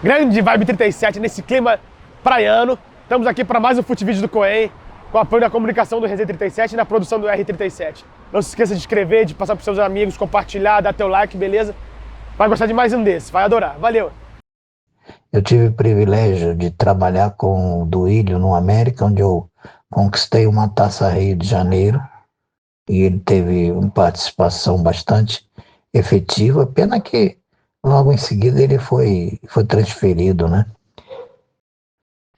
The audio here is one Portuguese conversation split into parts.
Grande Vibe 37 nesse clima praiano. Estamos aqui para mais um Fute-Vídeo do Coen, com o apoio da comunicação do Resenha 37 e da produção do R37. Não se esqueça de inscrever, de passar para seus amigos, compartilhar, dar teu like, beleza? Vai gostar de mais um desses, vai adorar. Valeu! Eu tive o privilégio de trabalhar com o Duílio no América, onde eu conquistei uma Taça Rio de Janeiro, e ele teve uma participação bastante efetiva. Pena que logo em seguida ele foi transferido, né?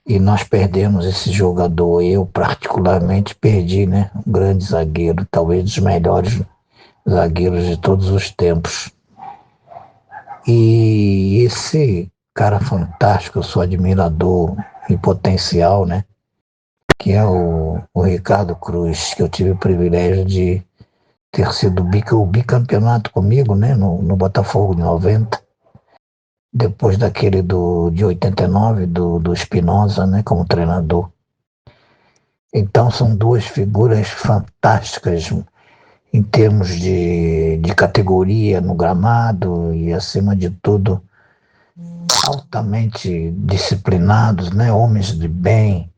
E nós perdemos esse jogador. Eu particularmente perdi, né? Um grande zagueiro, talvez dos melhores zagueiros de todos os tempos. E esse cara fantástico, eu sou admirador em potencial, né? Que é o Ricardo Cruz, que eu tive o privilégio de ter sido o bicampeonato comigo, né? No Botafogo de 90. Depois daquele de 89, do Espinosa, né, como treinador. Então são duas figuras fantásticas em termos de categoria no gramado e, acima de tudo, altamente disciplinados, né, homens de bem,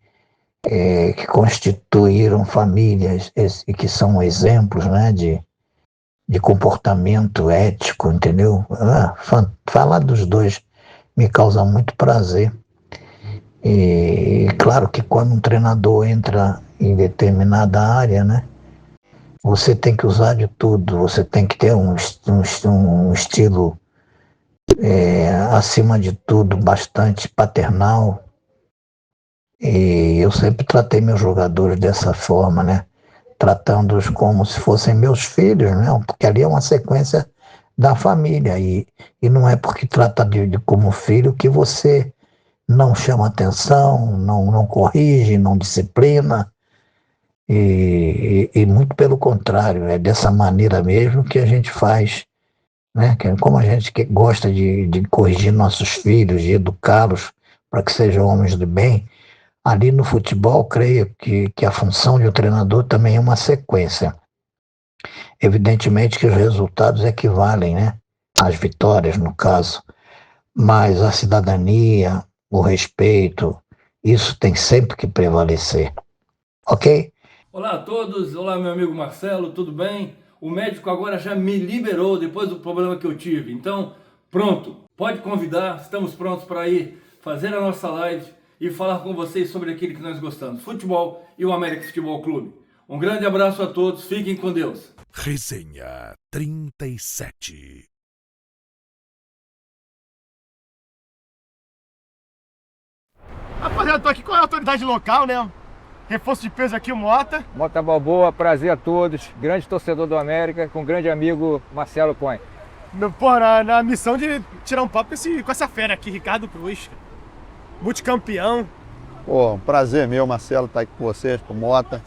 que constituíram famílias e que são exemplos, né, de comportamento ético, entendeu? Falar dos dois me causa muito prazer. E claro que quando um treinador entra em determinada área, né, você tem que usar de tudo, você tem que ter um estilo, acima de tudo, bastante paternal. E eu sempre tratei meus jogadores dessa forma, né? Tratando-os como se fossem meus filhos, né? Porque ali é uma sequência da família, e não é porque trata de como filho que você não chama atenção, não corrige, não disciplina, e muito pelo contrário, é dessa maneira mesmo que a gente faz, né? Como a gente gosta de corrigir nossos filhos, de educá-los para que sejam homens de bem. Ali no futebol, creio que a função de um treinador também é uma sequência. Evidentemente que os resultados equivalem, né, às vitórias, no caso, mas a cidadania, o respeito, isso tem sempre que prevalecer. Ok? Olá a todos, olá meu amigo Marcelo, tudo bem? O médico agora já me liberou depois do problema que eu tive, então pronto, pode convidar, estamos prontos para ir fazer a nossa live e falar com vocês sobre aquilo que nós gostamos, futebol e o América Futebol Clube. Um grande abraço a todos, fiquem com Deus. Resenha 37. Rapaziada, tô aqui com a autoridade local, né? Reforço de peso aqui, o Mota. Mota Balboa, prazer a todos. Grande torcedor do América, com o grande amigo Marcelo Coen. Na missão de tirar um papo com essa fera aqui, Ricardo Cruz. Multicampeão. Pô, um prazer meu, Marcelo, estar aqui com vocês, com o Mota.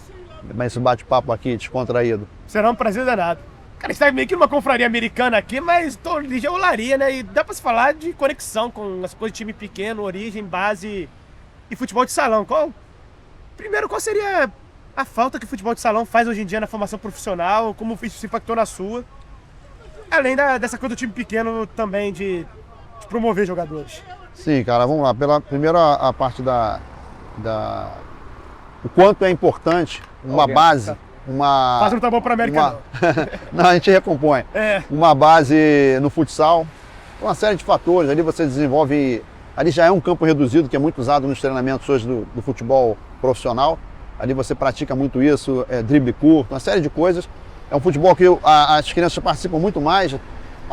Esse bate-papo aqui, descontraído. Será um prazer danado. Cara, a gente tá meio que numa confraria americana aqui, mas tô de olaria, né? E dá pra se falar de conexão com as coisas de time pequeno, origem, base e futebol de salão. Primeiro, qual seria a falta que o futebol de salão faz hoje em dia na formação profissional? Como isso impactou na sua? Além dessa coisa do time pequeno também, de promover jogadores. Sim, cara, vamos lá. Primeiro a parte o quanto é importante uma base, Faz não tá bom pra América, não, a gente recompõe. Uma base no futsal, uma série de fatores. Ali você desenvolve, ali já é um campo reduzido, que é muito usado nos treinamentos hoje do futebol profissional. Ali você pratica muito isso, drible curto, uma série de coisas. É um futebol que as crianças participam muito mais,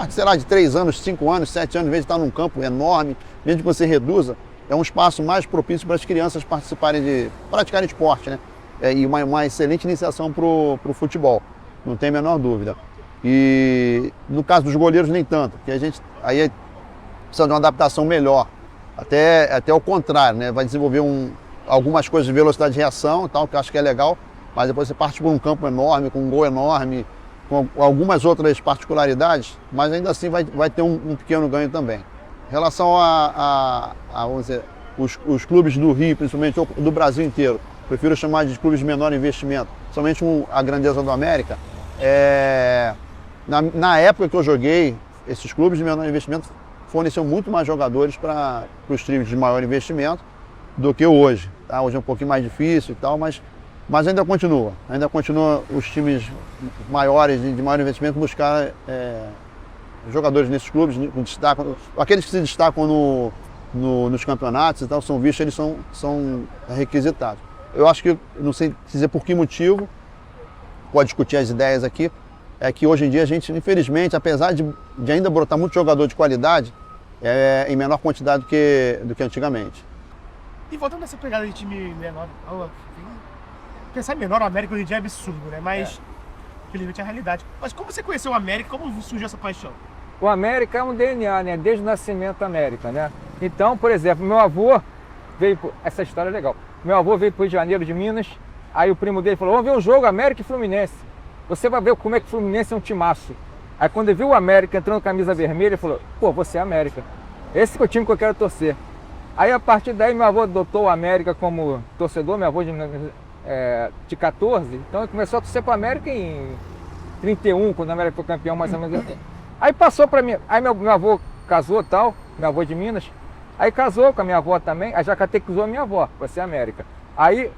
sei lá, de 3 anos, 5 anos, 7 anos, em vez de estar num campo enorme, mesmo que você reduza, é um espaço mais propício para as crianças praticarem esporte, né? E uma excelente iniciação para o futebol, não tem a menor dúvida. E no caso dos goleiros, nem tanto, porque aí precisa de uma adaptação melhor, até o contrário, né? Vai desenvolver algumas coisas de velocidade de reação e tal, que eu acho que é legal, mas depois você parte por um campo enorme, com um gol enorme, com algumas outras particularidades, mas ainda assim vai ter um pequeno ganho também. Em relação vamos dizer, os clubes do Rio, principalmente, ou do Brasil inteiro, prefiro chamar de clubes de menor investimento, somente a grandeza do América. Na época que eu joguei, esses clubes de menor investimento forneceu muito mais jogadores para os times de maior investimento do que hoje. Tá? Hoje é um pouquinho mais difícil e tal, mas ainda continua. Ainda continua os times maiores, de maior investimento, buscar jogadores nesses clubes, aqueles que se destacam nos campeonatos, então são vistos, eles são requisitados. Eu acho que, não sei dizer por que motivo, pode discutir as ideias aqui, é que hoje em dia a gente, infelizmente, apesar de ainda brotar muito jogador de qualidade, é em menor quantidade do que antigamente. E voltando nessa pegada de time menor, pensar em menor, o América hoje em dia é absurdo, né? Mas, infelizmente, é a realidade. Mas como você conheceu o América, como surgiu essa paixão? O América é um DNA, né? Desde o nascimento da América, né? Então, por exemplo, meu avô veio... Essa história é legal. Meu avô veio para o Rio de Janeiro, de Minas, aí o primo dele falou, vamos ver um jogo América e Fluminense. Você vai ver como é que o Fluminense é um timaço. Aí quando ele viu o América entrando com camisa vermelha, ele falou, pô, você é América. Esse é o time que eu quero torcer. Aí a partir daí meu avô adotou o América como torcedor, meu avô de 14, então ele começou a torcer para o América em 31, quando o América foi campeão, mais ou menos. Aí passou para mim, aí meu avô casou tal, meu avô de Minas, aí casou com a minha avó também, aí já catequizou a minha avó para ser América. Aí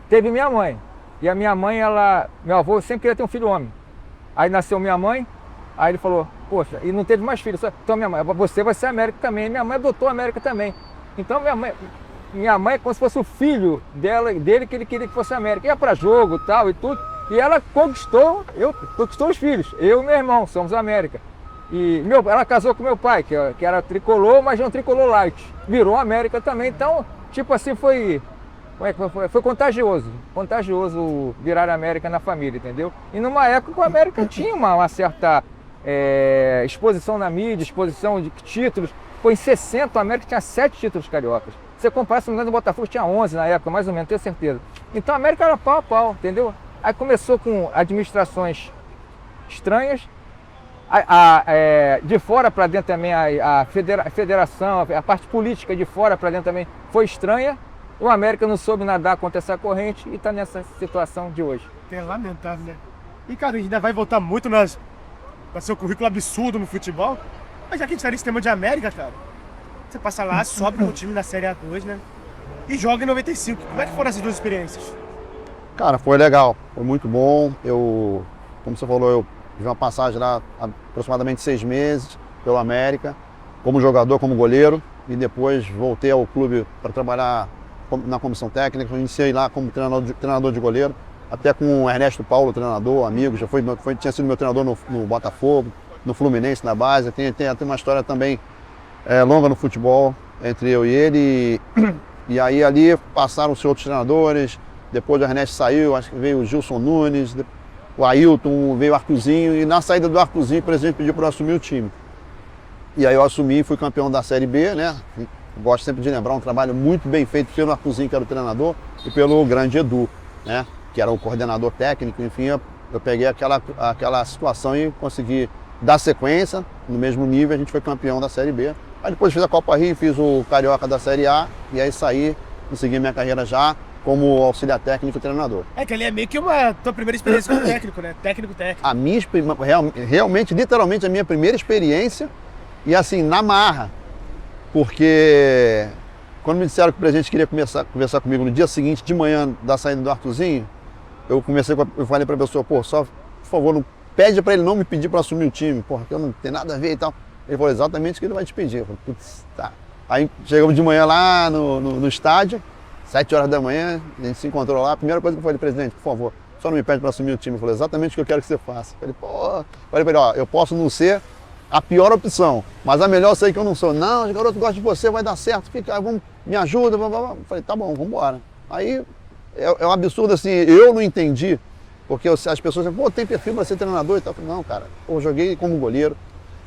teve minha mãe, e a minha mãe, meu avô sempre queria ter um filho homem. Aí nasceu minha mãe, aí ele falou, poxa, e não teve mais filhos, então minha mãe, você vai ser América também, minha mãe adotou a América também. Então minha mãe é como se fosse o filho dele que ele queria que fosse América. Ia para jogo tal e tudo. E ela conquistou os filhos. Eu e meu irmão somos América. E ela casou com meu pai, que era tricolor, mas não tricolor light. Virou América também. Então, tipo assim, foi contagioso. Contagioso virar América na família, entendeu? E numa época que o América tinha uma certa exposição na mídia, exposição de títulos. Em 60, o América tinha 7 títulos cariocas. Você compara, se não me engano, o Botafogo tinha 11 na época, mais ou menos, tenho certeza. Então a América era pau a pau, entendeu? Aí começou com administrações estranhas, de fora para dentro também a federação, a parte política de fora para dentro também foi estranha. O América não soube nadar contra essa corrente e está nessa situação de hoje. É lamentável, né? E, cara, a gente ainda vai voltar muito no seu currículo absurdo no futebol. Mas já que a gente tá nesse tema de América, cara, você passa lá, sobe no time na Série A2, né? E joga em 95. Como é que foram essas duas experiências? Cara, foi legal, foi muito bom. Como você falou, eu tive uma passagem lá há aproximadamente 6 meses pelo América, como jogador, como goleiro, e depois voltei ao clube para trabalhar na comissão técnica. Eu iniciei lá como treinador de goleiro, até com o Ernesto Paulo, treinador, amigo, tinha sido meu treinador no Botafogo, no Fluminense, na base. Tem uma história também longa no futebol entre eu e ele. E aí ali passaram-se outros treinadores. Depois o Ernesto saiu, acho que veio o Gilson Nunes, o Ailton, veio o Artuzinho. E na saída do Artuzinho, o presidente pediu para eu assumir o time. E aí eu assumi e fui campeão da Série B, né? Gosto sempre de lembrar um trabalho muito bem feito pelo Artuzinho, que era o treinador, e pelo grande Edu, né? Que era o coordenador técnico. Enfim, eu peguei aquela situação e consegui dar sequência, no mesmo nível, a gente foi campeão da Série B. Aí depois fiz a Copa Rio, fiz o Carioca da Série A, e aí saí, consegui minha carreira já como auxiliar técnico e treinador. Que ali é meio que uma tua primeira experiência como técnico, né? Técnico. A minha, realmente, literalmente, a minha primeira experiência, e assim, na marra, porque quando me disseram que o presidente queria conversar comigo no dia seguinte, de manhã, da saída do Artuzinho, eu falei para a pessoa, só, por favor, não pede para ele não me pedir para assumir o time, que eu não tenho nada a ver e tal. Ele falou exatamente o que ele vai te pedir. Eu falei, putz, tá. Aí chegamos de manhã lá no estádio, 7 horas da manhã, a gente se encontrou lá. A primeira coisa que eu falei, presidente, por favor, só não me pede para assumir o time. Ele falou exatamente o que eu quero que você faça. Eu falei para ele, eu posso não ser a pior opção, mas a melhor eu sei que eu não sou. Não, os garotos gostam de você, vai dar certo, me ajuda, blá, blá, blá. Eu falei, tá bom, vamos embora. Aí é um absurdo assim, eu não entendi. Porque as pessoas dizem, tem perfil para ser treinador e tal. Eu falei, não, cara, eu joguei como goleiro.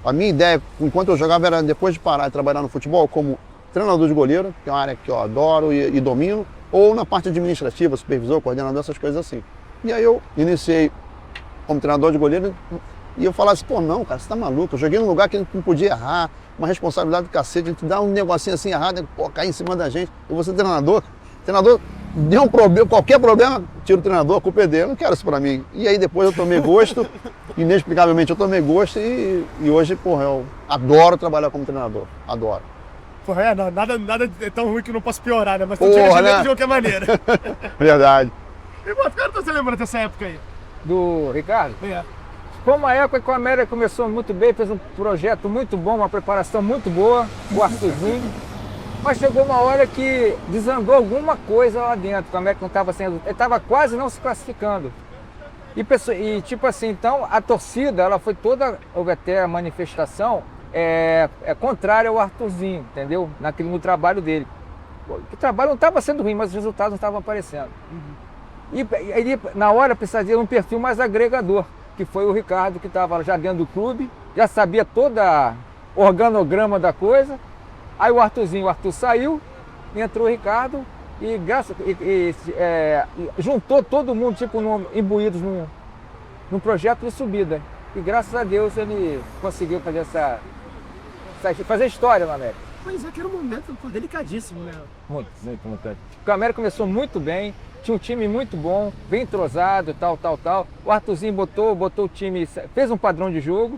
A minha ideia, enquanto eu jogava, era depois de parar de trabalhar no futebol, como treinador de goleiro, que é uma área que eu adoro e domino, ou na parte administrativa, supervisor, coordenador, essas coisas assim. E aí eu iniciei como treinador de goleiro e eu falava assim, não, cara, você tá maluco, eu joguei num lugar que a gente não podia errar, uma responsabilidade do cacete, a gente dá um negocinho assim errado, cair em cima da gente, eu vou ser treinador. Treinador, deu um problema, qualquer problema, tira o treinador, a culpa é dele, eu não quero isso pra mim. E aí depois eu tomei gosto inexplicavelmente eu tomei gosto e hoje, porra, eu adoro trabalhar como treinador. Adoro. Porra, nada é tão ruim que não possa piorar, né? Mas Porra, tu tira né? de qualquer maneira. Verdade. E, mano, cara, você lembra dessa época aí? Do Ricardo? É. Foi uma época que o América começou muito bem, fez um projeto muito bom, uma preparação muito boa, o Arthurzinho. Mas chegou uma hora que desandou alguma coisa lá dentro, que o América não estava sendo. Ele estava quase não se classificando. E tipo assim, então a torcida, ela foi toda, houve até a manifestação contrária ao Arthurzinho, entendeu? No trabalho dele. O trabalho não estava sendo ruim, mas os resultados não estavam aparecendo. E ele, na hora, precisava de um perfil mais agregador, que foi o Ricardo, que estava já dentro do clube, já sabia toda o organograma da coisa. Aí o Arthur saiu, entrou o Ricardo e juntou todo mundo, tipo, imbuídos num projeto de subida. E graças a Deus ele conseguiu fazer história no América. Pois é, que era um momento delicadíssimo, né? Muito. Porque o América começou muito bem, tinha um time muito bom, bem entrosado, tal. O Arthurzinho botou o time, fez um padrão de jogo,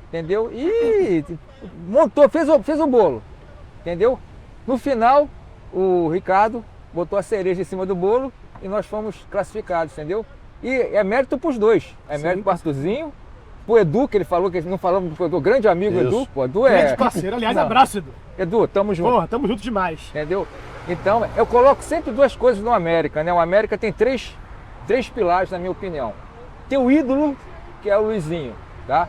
entendeu? E montou, fez o bolo, entendeu? No final, o Ricardo botou a cereja em cima do bolo e nós fomos classificados, entendeu? E é mérito para os dois, mérito para o Arthurzinho, pro Edu, que ele falou, que não falamos do Edu, grande amigo. Isso. Edu, pô, Edu grande parceiro, aliás, abraço, Edu. Edu, tamo junto. Porra, tamo junto demais. Entendeu? Então, eu coloco sempre duas coisas no América, né? O América tem três pilares, na minha opinião. Tem o ídolo, que é o Luizinho, tá?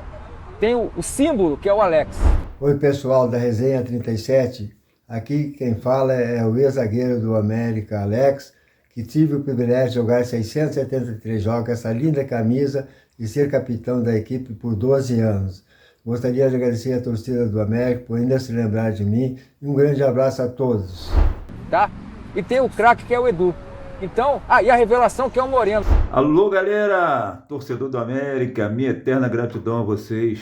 Tem o símbolo, que é o Alex. Oi, pessoal da Resenha 37. Aqui quem fala é o ex-zagueiro do América, Alex, que tive o privilégio de jogar 673 jogos, essa linda camisa, e ser capitão da equipe por 12 anos. Gostaria de agradecer a torcida do América por ainda se lembrar de mim, e um grande abraço a todos. Tá? E tem o craque, que é o Edu. Então, e a revelação, que é o Moreno. Alô, galera, torcedor do América, minha eterna gratidão a vocês.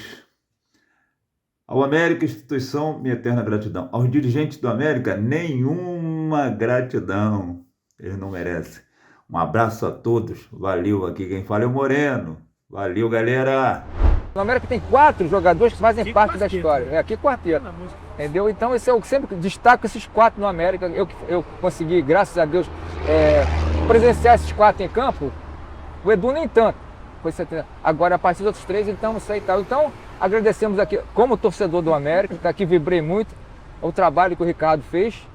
Ao América, instituição, minha eterna gratidão. Aos dirigentes do América, nenhuma gratidão. Eles não merecem. Um abraço a todos. Valeu. Aqui quem fala é o Moreno. Valeu, galera. No América tem 4 jogadores que fazem parte da história. Aqui quarteto. Entendeu? Então, eu sempre destaco esses 4 no América. Eu consegui, graças a Deus, presenciar esses 4 em campo. O Edu nem tanto. Agora, a partir dos outros 3, então, isso aí e tal. Então, agradecemos aqui, como torcedor do América, que aqui vibrei muito, o trabalho que o Ricardo fez,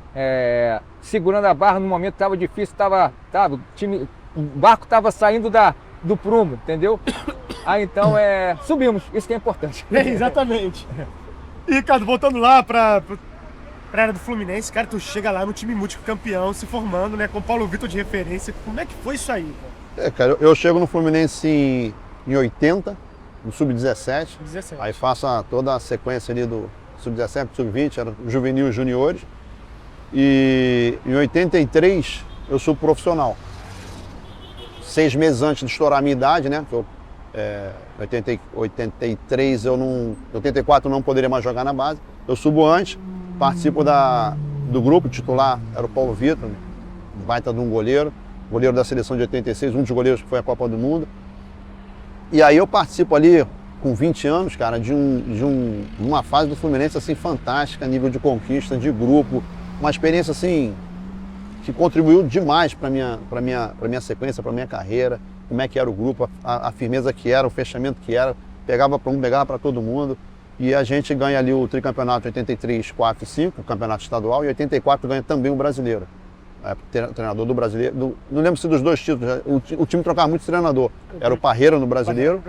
segurando a barra no momento que estava difícil, o barco estava saindo do prumo, entendeu? Aí então, subimos, isso que é importante. Exatamente. E, Ricardo, voltando lá pra área do Fluminense, cara, tu chega lá no time multicampeão, se formando, né, com o Paulo Vitor de referência. Como é que foi isso aí, cara? Cara, eu chego no Fluminense em 80, no Sub-17. Aí faço toda a sequência ali do Sub-17, Sub-20, era juvenil e juniores. E em 83 eu sou profissional. 6 meses antes de estourar a minha idade, né? Em 83 84 eu não poderia mais jogar na base. Eu subo antes, participo do grupo titular, era o Paulo Vitor, baita de um goleiro da seleção de 86, um dos goleiros que foi à Copa do Mundo. E aí eu participo ali com 20 anos, cara, de uma fase do Fluminense assim fantástica, nível de conquista, de grupo, uma experiência assim que contribuiu demais para minha sequência, para minha carreira, como é que era o grupo, a firmeza que era, o fechamento que era, pegava para um, pegava para todo mundo. E a gente ganha ali o tricampeonato 83, 4 e 5, o campeonato estadual, e 84 ganha também o brasileiro. Treinador do brasileiro, não lembro se dos 2 títulos, o time trocava muito de treinador. Era o Parreira no brasileiro,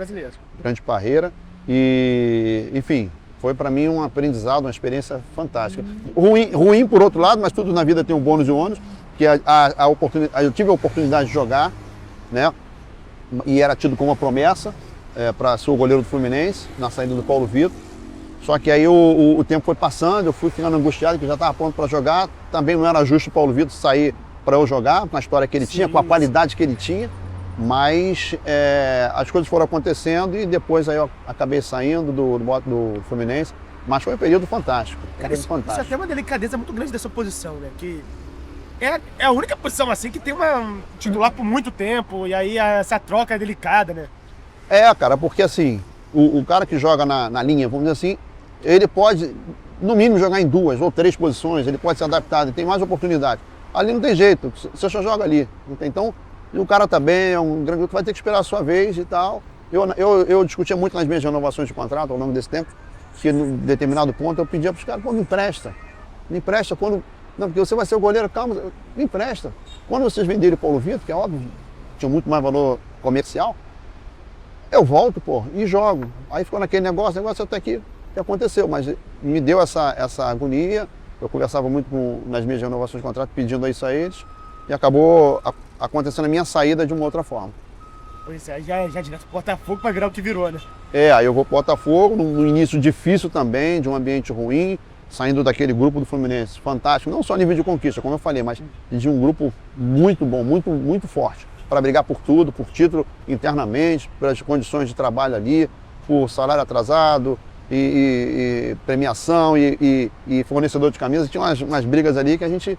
grande Parreira, e enfim, foi para mim um aprendizado, uma experiência fantástica. Ruim por outro lado, mas tudo na vida tem um bônus e um ônus, que eu tive a oportunidade de jogar, né, e era tido como uma promessa para ser o goleiro do Fluminense, na saída do Paulo Vitor. Só que aí o tempo foi passando, eu fui ficando angustiado, que eu já estava pronto para jogar. Também não era justo o Paulo Vitor sair para eu jogar, na história que ele tinha, com a qualidade que ele tinha. Mas as coisas foram acontecendo e depois aí eu acabei saindo do Fluminense. Mas foi um período fantástico. Cara, isso é até uma delicadeza muito grande dessa posição, né? Que é a única posição assim que tem uma titular por muito tempo e aí essa troca é delicada, né? É, cara, porque assim, o cara que joga na linha, vamos dizer assim, ele pode, no mínimo, jogar em 2 ou 3 posições, ele pode ser adaptado, ele tem mais oportunidade. Ali não tem jeito, você só joga ali. Não tem, então, o cara tá bem, é um grande grupo, vai ter que esperar a sua vez e tal. Eu discutia muito nas minhas renovações de contrato ao longo desse tempo, que em determinado ponto eu pedia para os caras, pô, me empresta quando... Não, porque você vai ser o goleiro, calma, me empresta. Quando vocês venderem o Paulo Vitor, que é óbvio, tinha muito mais valor comercial, eu volto, pô, e jogo. Aí ficou naquele negócio até que aconteceu, mas me deu essa agonia. Eu conversava muito nas minhas renovações de contrato, pedindo isso a eles, e acabou acontecendo a minha saída de uma outra forma. Pois é, já direto pro Botafogo pra virar o que virou, né? Aí eu vou pro Botafogo, no início difícil também, de um ambiente ruim, saindo daquele grupo do Fluminense, fantástico, não só a nível de conquista, como eu falei, mas de um grupo muito bom, muito, muito forte, para brigar por tudo, por título internamente, pelas condições de trabalho ali, por salário atrasado, e premiação, e fornecedor de camisas. Tinha umas brigas ali que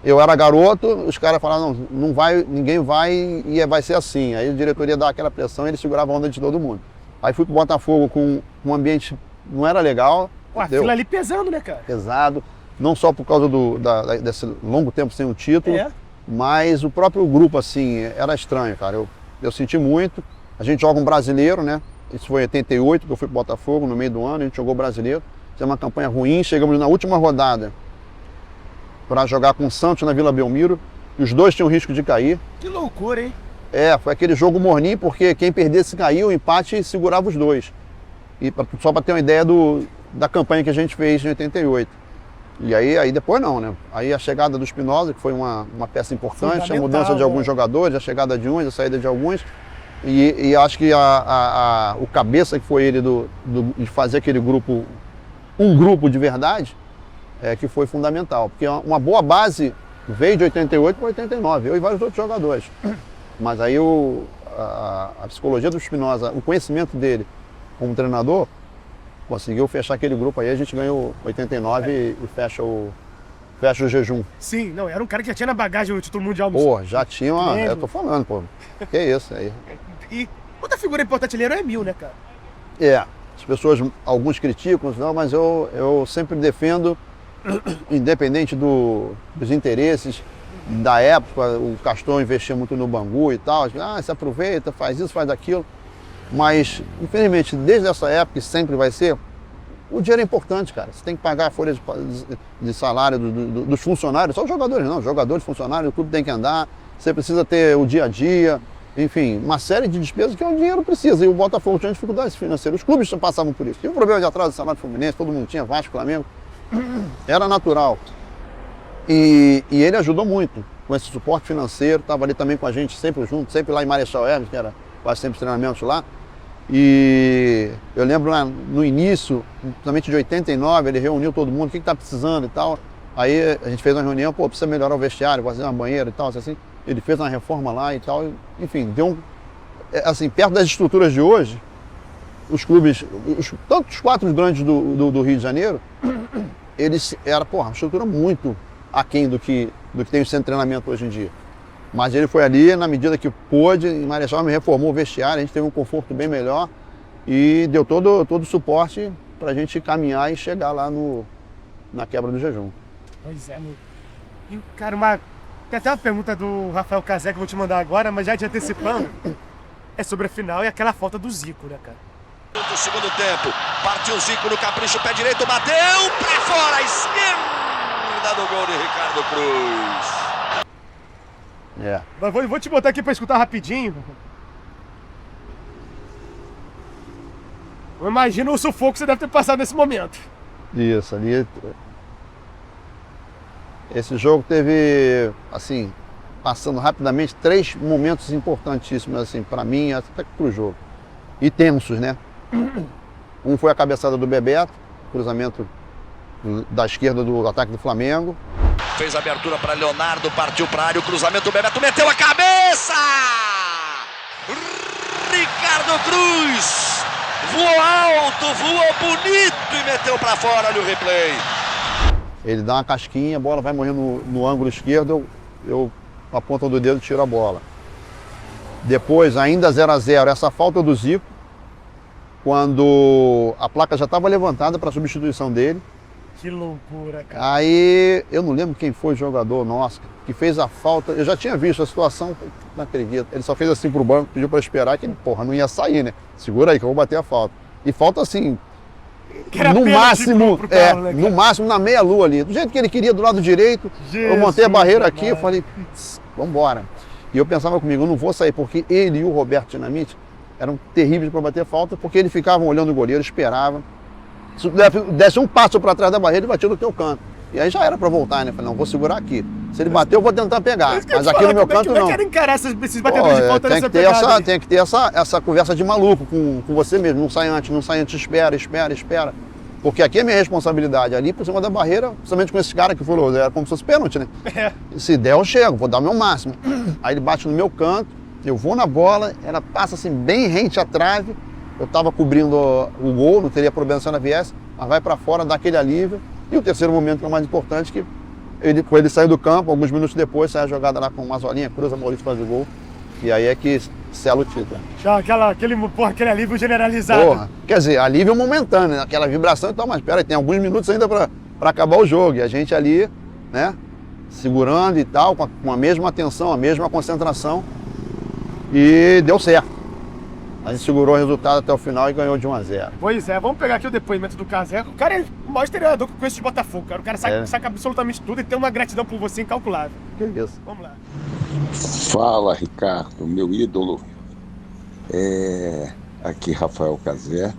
eu era garoto, os caras falavam, não vai, ninguém vai, e vai ser assim. Aí a diretoria dava aquela pressão e ele segurava a onda de todo mundo. Aí fui pro Botafogo com um ambiente, não era legal. Pô, a fila ali pesando, né, cara? Pesado, não só por causa desse longo tempo sem o título, mas o próprio grupo, assim, era estranho, cara. Eu senti muito. A gente joga um brasileiro, né? Isso foi em 88, que eu fui pro Botafogo, no meio do ano, a gente jogou brasileiro. Fizemos uma campanha ruim, chegamos na última rodada para jogar com o Santos na Vila Belmiro, e os dois tinham risco de cair. Que loucura, hein? Foi aquele jogo morninho, porque quem perdesse caiu, o empate segurava os dois. E só para ter uma ideia da campanha que a gente fez em 88. E aí depois não, né? Aí a chegada do Espinosa, que foi uma peça importante, a mudança de alguns jogadores, a chegada de uns, a saída de alguns. E acho que o cabeça que foi ele de fazer aquele grupo, um grupo de verdade, que foi fundamental. Porque uma boa base veio de 88 para 89, eu e vários outros jogadores. Mas aí a psicologia do Espinosa, o conhecimento dele como treinador, conseguiu fechar aquele grupo aí, a gente ganhou 89 e fecha o jejum. Sim, não, era um cara que já tinha na bagagem o título mundial. Pô, já tinha eu tô falando, pô. Que isso aí. E outra figura importante ali era o Emil, né, cara? As pessoas, alguns criticam, não, mas eu sempre defendo, independente dos interesses da época, o Castor investia muito no Bangu e tal, se aproveita, faz isso, faz aquilo. Mas, infelizmente, desde essa época, sempre vai ser, o dinheiro é importante, cara. Você tem que pagar a folha de salário dos funcionários, só os jogadores não, jogadores, funcionários, o clube tem que andar, você precisa ter o dia a dia, enfim, uma série de despesas que o dinheiro precisa. E o Botafogo tinha dificuldades financeiras, os clubes passavam por isso. Tinha um problema de atraso de salário do Fluminense, todo mundo tinha, Vasco, Flamengo, era natural. E ele ajudou muito com esse suporte financeiro, estava ali também com a gente sempre junto, sempre lá em Marechal Hermes, que era quase sempre treinamentos lá. E eu lembro lá no início, principalmente de 89, ele reuniu todo mundo, o que está precisando e tal. Aí a gente fez uma reunião, precisa melhorar o vestiário, fazer uma banheira e tal, assim. Ele fez uma reforma lá e tal, enfim, deu assim, perto das estruturas de hoje, os clubes, tanto os 4 grandes do Rio de Janeiro, eles era, uma estrutura muito aquém do que tem o centro de treinamento hoje em dia. Mas ele foi ali, na medida que pôde, em Marechal me reformou o vestiário, a gente teve um conforto bem melhor e deu todo o suporte para a gente caminhar e chegar lá na quebra do jejum. Pois é, meu. E, cara, tem até uma pergunta do Rafael Cazé que eu vou te mandar agora, mas já te antecipando, é sobre a final e aquela falta do Zico, né, cara? No segundo tempo, partiu o Zico no capricho, pé direito, bateu pra fora, a esquerda do gol de Ricardo Cruz. Mas vou te botar aqui pra escutar rapidinho. Eu imagino o sufoco que você deve ter passado nesse momento. Isso, ali. Esse jogo teve, assim, passando rapidamente, 3 momentos importantíssimos, assim, pra mim, até pro jogo. E tensos, né? Um foi a cabeçada do Bebeto, cruzamento da esquerda do ataque do Flamengo. Fez a abertura para Leonardo, partiu para a área, o cruzamento do Bebeto, meteu a cabeça! Ricardo Cruz voou alto, voou bonito e meteu para fora, olha o replay. Ele dá uma casquinha, a bola vai morrer no ângulo esquerdo, eu a ponta do dedo tiro a bola. Depois, ainda 0-0, essa falta do Zico, quando a placa já estava levantada para a substituição dele. Que loucura, cara. Aí, eu não lembro quem foi o jogador nosso que fez a falta. Eu já tinha visto a situação, não acredito. Ele só fez assim pro banco, pediu para esperar, que ele, porra, não ia sair, né? Segura aí que eu vou bater a falta. E falta assim, no máximo, pro Carlos, né, no máximo na meia-lua ali. Do jeito que ele queria, do lado direito. Eu montei a barreira aqui, eu falei, vambora. E eu pensava comigo, eu não vou sair, porque ele e o Roberto Dinamite eram terríveis para bater falta, porque eles ficavam olhando o goleiro, esperavam. Se desse um passo para trás da barreira, ele batia no teu canto. E aí já era para voltar, né? Falei, não, vou segurar aqui. Se ele bater, eu vou tentar pegar. Mas aqui no meu canto, não. Como é que era encarar esses batedores de falta nessa pegada? Tem que ter essa conversa de maluco com você mesmo. Não sai antes, espera. Porque aqui é minha responsabilidade. Ali, por cima da barreira, principalmente com esse cara que falou, era como se fosse pênalti, né? Se der, eu chego, vou dar o meu máximo. Aí ele bate no meu canto, eu vou na bola, ela passa assim, bem rente à trave. Eu estava cobrindo o gol, não teria problema se ela viesse, mas vai para fora, dá aquele alívio. E o terceiro momento, que é o mais importante, que ele saiu do campo, alguns minutos depois, sai a jogada lá com uma Mazolinha, cruza, Maurício faz o gol. E aí é que sela o título. Já aquele alívio generalizado. Porra, quer dizer, alívio momentâneo, né? Aquela vibração e tal, mas espera aí, tem alguns minutos ainda para acabar o jogo. E a gente ali, né, segurando e tal, com a mesma atenção, a mesma concentração. E deu certo. A gente segurou o resultado até o final e ganhou de 1-0. Pois é, vamos pegar aqui o depoimento do Casé. O cara é o maior treinador que eu conheço de Botafogo, cara. O cara saca absolutamente tudo e tem uma gratidão por você incalculável. Que isso. Vamos lá. Fala, Ricardo, meu ídolo. Aqui Rafael Casé.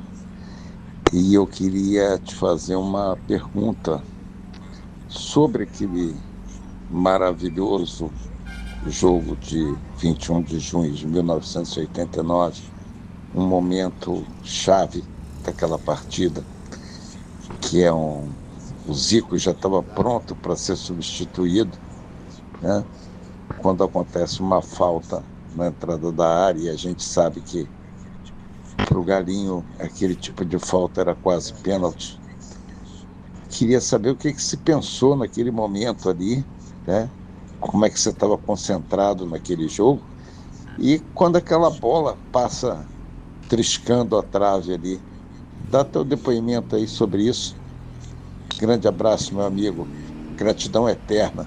E eu queria te fazer uma pergunta sobre aquele maravilhoso jogo de 21 de junho de 1989. Um momento chave daquela partida, que é o Zico já estava pronto para ser substituído, né? Quando acontece uma falta na entrada da área, e a gente sabe que para o Galinho aquele tipo de falta era quase pênalti. Queria saber o que se pensou naquele momento ali, né? Como é que você estava concentrado naquele jogo, e quando aquela bola passa triscando a trave ali. Dá teu depoimento aí sobre isso. Grande abraço, meu amigo. Gratidão eterna.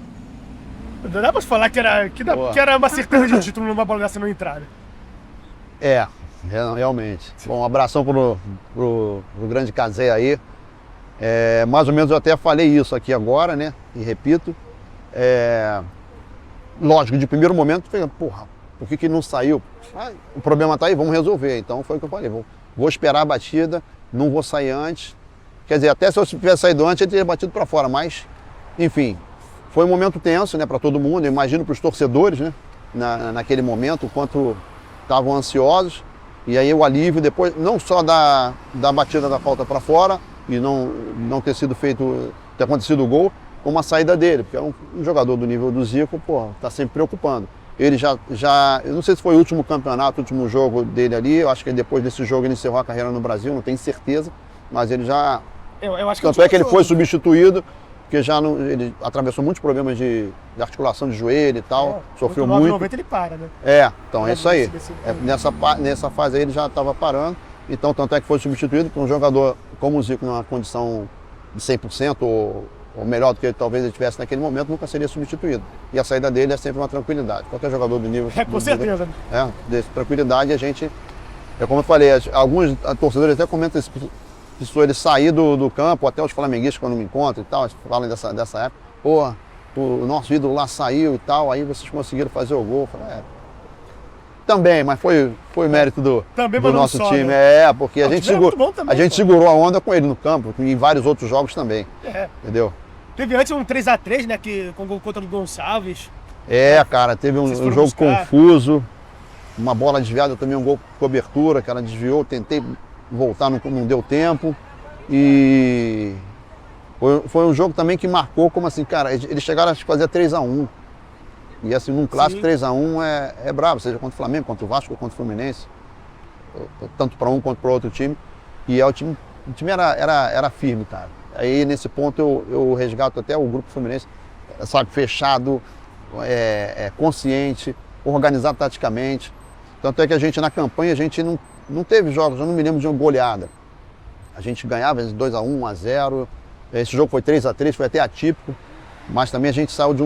Dá pra falar que era uma certeza de título numa bola dessa não entrar. Realmente. Bom, um abração pro grande Casé aí. Mais ou menos eu até falei isso aqui agora, né? E repito. Lógico, de primeiro momento, porra, por que não saiu? O problema tá aí, vamos resolver. Então foi o que eu falei, vou esperar a batida, não vou sair antes. Quer dizer, até se eu tivesse saído antes, ele teria batido para fora, mas, enfim, foi um momento tenso, né, para todo mundo, eu imagino para os torcedores, né, naquele momento, o quanto estavam ansiosos. E aí o alívio depois, não só da batida da falta para fora e não ter sido ter acontecido o gol, como a saída dele, porque é um jogador do nível do Zico, pô, tá sempre preocupando. Ele já, eu não sei se foi o último campeonato, o último jogo dele ali, eu acho que depois desse jogo ele encerrou a carreira no Brasil, não tenho certeza, mas ele já... Eu acho que tanto é que ele foi substituído, porque ele atravessou muitos problemas de articulação de joelho e tal, sofreu muito. 90 ele para, né? Então é isso aí. Nessa fase aí ele já estava parando, então tanto é que foi substituído por um jogador como o Zico, numa condição de 100% ou melhor do que talvez ele tivesse naquele momento, nunca seria substituído. E a saída dele é sempre uma tranquilidade. Qualquer jogador do nível... Com certeza. Desse tranquilidade, a gente... como eu falei, alguns torcedores até comentam isso, se ele sair do campo, até os flamenguistas quando me encontram e tal, falam dessa época, pô, o nosso ídolo lá saiu e tal, aí vocês conseguiram fazer o gol. Eu falei, também, mas foi mérito do nosso time. Né? Porque a gente segurou a onda com ele no campo, e em vários outros jogos também. Entendeu? Teve antes um 3x3, né, com gol contra o Gonçalves. Cara, teve um jogo confuso, uma bola desviada também, um gol com cobertura, que ela desviou, tentei voltar, não deu tempo. E foi um jogo também que marcou como assim, cara, eles chegaram a fazer 3x1. E assim, num clássico 3x1 é brabo, seja contra o Flamengo, contra o Vasco, contra o Fluminense, tanto para um quanto para outro time. E o time era firme, cara. Aí nesse ponto eu resgato até o grupo Fluminense, sabe, fechado, consciente, organizado taticamente. Tanto é que a gente, na campanha, a gente não teve jogos, eu não me lembro de uma goleada. A gente ganhava 2x1, 1x0. Esse jogo foi 3x3, foi até atípico. Mas também a gente saiu de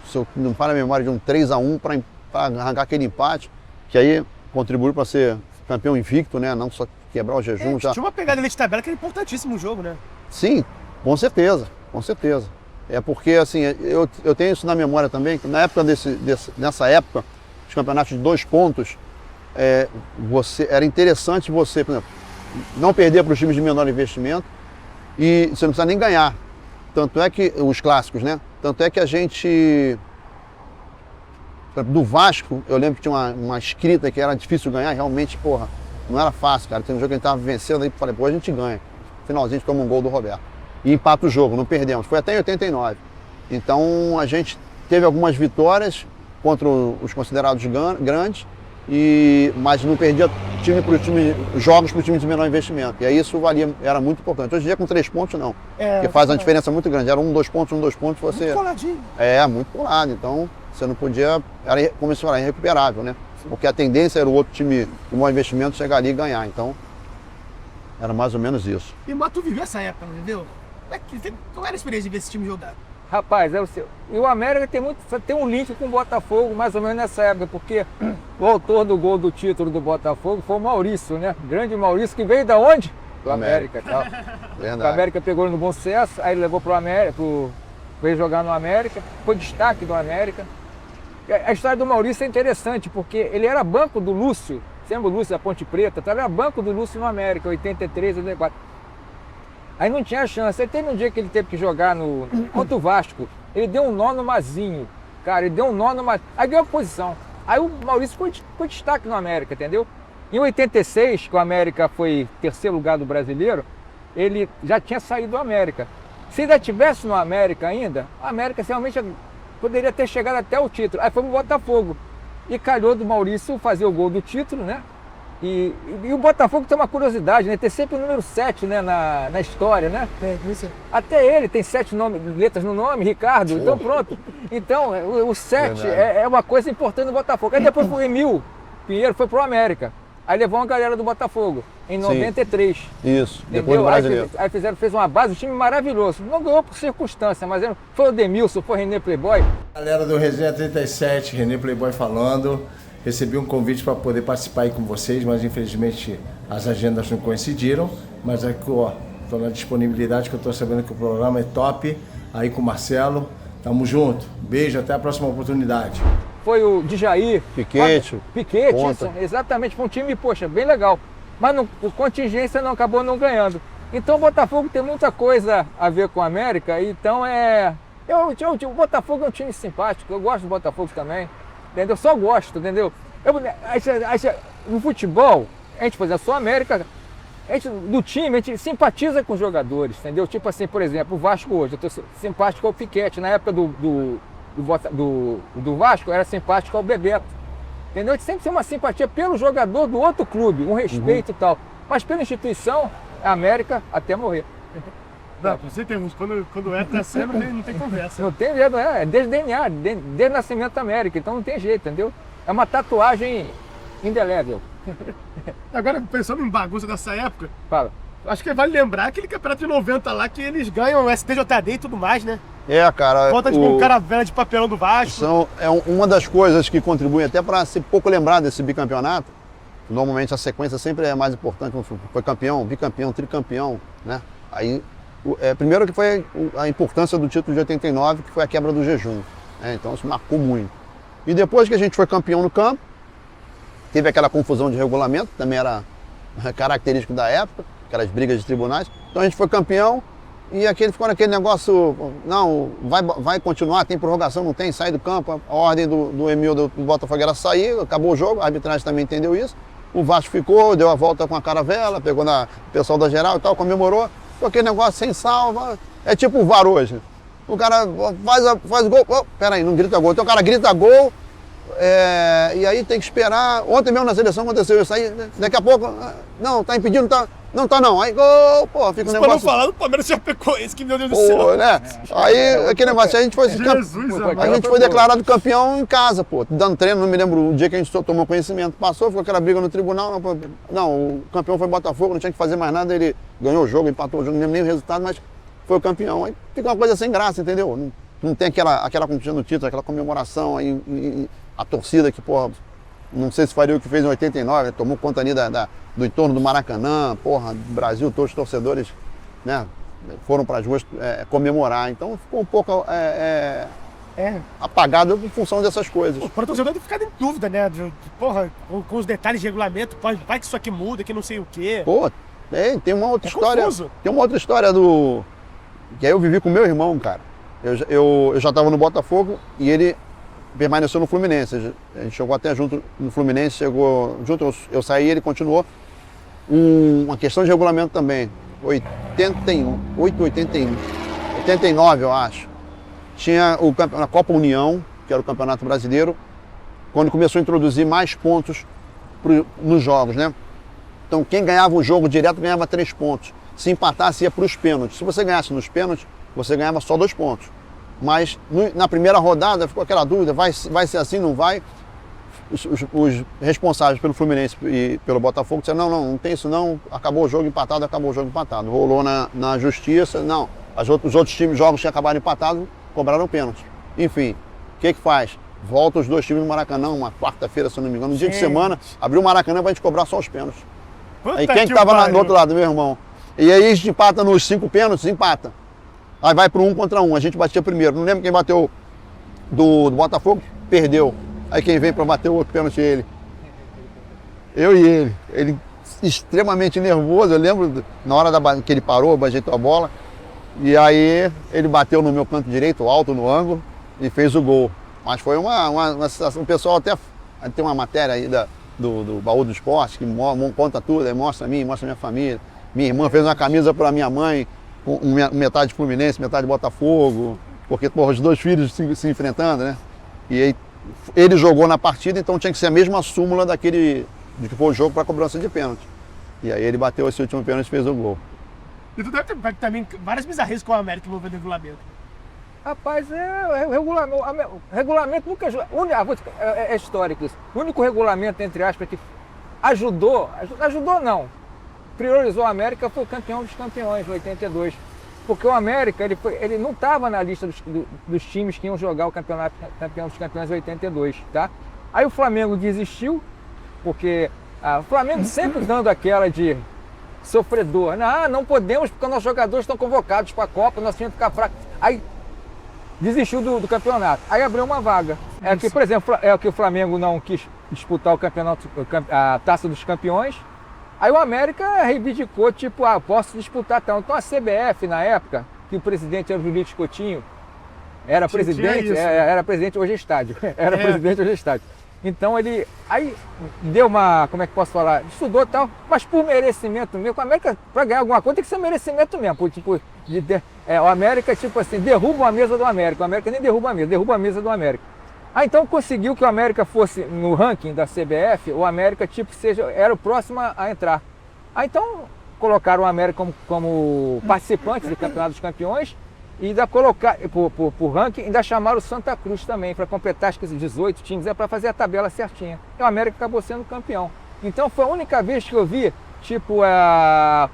se eu não falha a memória, de um 3x1 para arrancar aquele empate, que aí contribuiu para ser campeão invicto, né? Não só quebrar o jejum. Tinha uma pegada ali de tabela que era importantíssimo o jogo, né? Sim, com certeza, com certeza. É porque, assim, eu tenho isso na memória também, que na época nessa época, os campeonatos de 2 pontos, era interessante você, por exemplo, não perder para os times de menor investimento e você não precisa nem ganhar. Tanto é que, os clássicos, né? Tanto é que a gente, do Vasco, eu lembro que tinha uma escrita que era difícil ganhar, realmente, porra, não era fácil, cara. Tem um jogo que a gente tava vencendo, aí falei, pô, a gente ganha. Finalzinho, a gente toma um gol do Roberto. E empata o jogo, não perdemos. Foi até em 89. Então, a gente teve algumas vitórias contra os considerados grandes, mas não perdia jogos para o time de menor investimento. E aí isso era muito importante. Hoje em dia com 3 pontos não. Porque faz uma diferença muito grande. Era 2 pontos, 2 pontos, você... Muito coladinho. Muito colado. Então você não podia... Era, como se falar, irrecuperável, né? Porque a tendência era o outro time de menor investimento chegar ali e ganhar. Então era mais ou menos isso. E mas tu viveu essa época, não viveu? Qual era a experiência de ver esse time jogar? Rapaz, e o América tem um link com o Botafogo, mais ou menos nessa época, porque o autor do gol do título do Botafogo foi o Maurício, né? Grande Maurício, que veio da onde? Do América. Tal. Verdade. O América pegou ele no Bom Sucesso, aí ele levou pro América, veio jogar no América, foi destaque do América. A história do Maurício é interessante, porque ele era banco do Lúcio, lembra o Lúcio da Ponte Preta? Então ele era banco do Lúcio no América, 83, 84. Aí não tinha chance. Aí teve um dia que ele teve que jogar contra o Vasco. Ele deu um nó no Mazinho. Cara, ele deu um nó no Mazinho. Aí ganhou a posição. Aí o Maurício foi destaque no América, entendeu? Em 86, que o América foi terceiro lugar do brasileiro, ele já tinha saído do América. Se ainda estivesse no América ainda, o América realmente poderia ter chegado até o título. Aí foi pro Botafogo. E calhou do Maurício fazer o gol do título, né? E o Botafogo tem uma curiosidade, né? Tem sempre o número 7, né, na história, né? Até ele tem 7 letras no nome, Ricardo. Então pronto. Então o 7 é uma coisa importante no Botafogo. Aí depois o Emil Pinheiro foi pro América. Aí levou uma galera do Botafogo, em 93. Isso, entendeu? depois do brasileiro. Aí fez uma base, um time maravilhoso. Não ganhou por circunstância, mas foi o Demilson, foi o René Playboy. Galera do Resenha 37, René Playboy falando. Recebi um convite para poder participar aí com vocês, mas infelizmente as agendas não coincidiram. Mas aqui, ó, estou na disponibilidade, que eu estou sabendo que o programa é top. Aí com o Marcelo, tamo junto. Beijo, até a próxima oportunidade. Foi o Djair. Piquete, isso, exatamente. Foi um time, poxa, bem legal. Mas o contingência acabou não ganhando. Então o Botafogo tem muita coisa a ver com a América. Então o Botafogo é um time simpático. Eu gosto do Botafogo também. Entendeu? Eu só gosto, entendeu? No futebol, a gente, por exemplo, só a América, do time, a gente simpatiza com os jogadores, entendeu? Tipo assim, por exemplo, o Vasco hoje, eu tô simpático ao Piquete. Na época do Vasco, eu era simpático ao Bebeto. Entendeu? A gente sempre tem uma simpatia pelo jogador do outro clube, um respeito e tal. Mas pela instituição, a América até morrer. Não, com certeza, quando é pra sempre, não tem conversa. Não tem jeito, é desde DNA, desde o nascimento da América, então não tem jeito, entendeu? É uma tatuagem indelével. Agora, pensando em bagunça dessa época, fala. Acho que vale lembrar aquele campeonato de 90 lá, que eles ganham o STJD e tudo mais, né? Cara. Volta tipo um caravela de papelão do Vasco. Uma das coisas que contribui até para ser pouco lembrado desse bicampeonato. Normalmente a sequência sempre é mais importante, foi campeão, bicampeão, tricampeão, né? Aí, primeiro que foi a importância do título de 89, que foi a quebra do jejum. Né? Então isso marcou muito. E depois que a gente foi campeão no campo, teve aquela confusão de regulamento, que também era característico da época, aquelas brigas de tribunais. Então a gente foi campeão e ficou naquele negócio, não, vai continuar, tem prorrogação, não tem, sai do campo. A ordem do Emil do Botafogo era sair, acabou o jogo, a arbitragem também entendeu isso. O Vasco ficou, deu a volta com a caravela, pegou o pessoal da geral e tal, comemorou. Com aquele negócio sem salva, é tipo o VAR hoje. O cara faz gol, peraí, não grita gol. Então o cara grita gol, e aí tem que esperar. Ontem mesmo na seleção aconteceu isso aí, daqui a pouco, não, tá impedindo, tá. Não tá não. Aí, gol, pô, fica um Você negócio... não falar do Palmeiras Chapecoense, que meu Deus do Pô, céu. né? Aí, aquele negócio, a gente foi... A gente foi declarado campeão em casa, pô. Dando treino, não me lembro o dia que a gente tomou conhecimento. Passou, ficou aquela briga no tribunal. Não, o campeão foi Botafogo, não tinha que fazer mais nada. Ele ganhou o jogo, empatou o jogo, não lembro nem o resultado, mas foi o campeão. Aí fica uma coisa sem graça, entendeu? Não tem aquela conquista do título, aquela comemoração, aí, a torcida que, porra, não sei se faria o que fez em 89, tomou conta ali do entorno do Maracanã, porra, Brasil, todos os torcedores, né, foram para as ruas comemorar. Então ficou um pouco apagado em função dessas coisas. O torcedor tem ficado em dúvida, né? Porra, com os detalhes de regulamento, vai que isso aqui muda, que não sei o quê. Pô, tem uma outra história. Confuso. Tem uma outra história que aí eu vivi com meu irmão, cara. Eu já estava no Botafogo e ele permaneceu no Fluminense. A gente chegou até junto no Fluminense, chegou junto, eu saí e ele continuou. Uma questão de regulamento também. 89, eu acho. Tinha a Copa União, que era o Campeonato Brasileiro, quando começou a introduzir mais pontos nos jogos, né? Então quem ganhava o jogo direto ganhava 3 pontos. Se empatasse ia para os pênaltis. Se você ganhasse nos pênaltis, você ganhava só 2 pontos. Mas na primeira rodada ficou aquela dúvida, vai ser assim, não vai? Os responsáveis pelo Fluminense e pelo Botafogo disseram, não tem isso não, acabou o jogo empatado. Rolou na justiça, não. Os outros jogos que acabaram empatados, cobraram pênalti. Enfim, o que faz? Volta os 2 times no Maracanã, uma quarta-feira, se eu não me engano, no dia de semana, abriu o Maracanã pra gente cobrar só os pênaltis. Aí quem que tava do outro lado, meu irmão? E aí a gente empata nos 5 pênaltis, empata. Aí vai pro 1 contra 1, a gente batia primeiro. Não lembro quem bateu do Botafogo, perdeu. Aí quem vem para bater o outro pênalti, ele. Eu e ele. Ele extremamente nervoso, eu lembro na hora que ele parou, ajeitou a bola. E aí ele bateu no meu canto direito, alto no ângulo, e fez o gol. Mas foi uma situação, o pessoal até tem uma matéria aí do Baú do Esporte, que conta tudo, aí mostra a mim, mostra a minha família. Minha irmã fez uma camisa para minha mãe, com metade Fluminense, metade Botafogo, porque porra, os 2 filhos se enfrentando, né? E aí ele jogou na partida, então tinha que ser a mesma súmula de que foi o jogo para cobrança de pênalti. E aí ele bateu esse último pênalti e fez o gol. E tu deve ter também várias bizarrices com o América envolvendo regulamento. Rapaz, regulamento nunca... É histórico isso. O único regulamento, entre aspas, que ajudou não, priorizou a América foi o campeão dos campeões, 82. Porque o América, ele não estava na lista dos times que iam jogar o campeonato campeão dos campeões 82, tá? Aí o Flamengo desistiu, porque o Flamengo sempre dando aquela de sofredor. Não podemos porque nossos jogadores estão convocados para a Copa, nós tínhamos que ficar fracos. Aí desistiu do campeonato. Aí abriu uma vaga. Que, por exemplo, que o Flamengo não quis disputar o campeonato, a Taça dos Campeões. Aí o América reivindicou, tipo, posso disputar tal. Então a CBF, na época, que o presidente era o Julito Coutinho, era presidente, hoje é estádio. Presidente, hoje é estádio. Então ele, aí deu uma, como é que posso falar, estudou e tal, mas por merecimento mesmo, o América, para ganhar alguma coisa tem que ser merecimento mesmo, tipo, o América, tipo assim, derruba a mesa do América, o América nem derruba a mesa do América. Então conseguiu que o América fosse, no ranking da CBF, o América tipo era o próximo a entrar. Então colocaram o América como participante do Campeonato dos Campeões e ainda colocar, por ranking, ainda chamaram o Santa Cruz também, para completar acho que 18 times, para fazer a tabela certinha. E o América acabou sendo campeão. Então foi a única vez que eu vi tipo,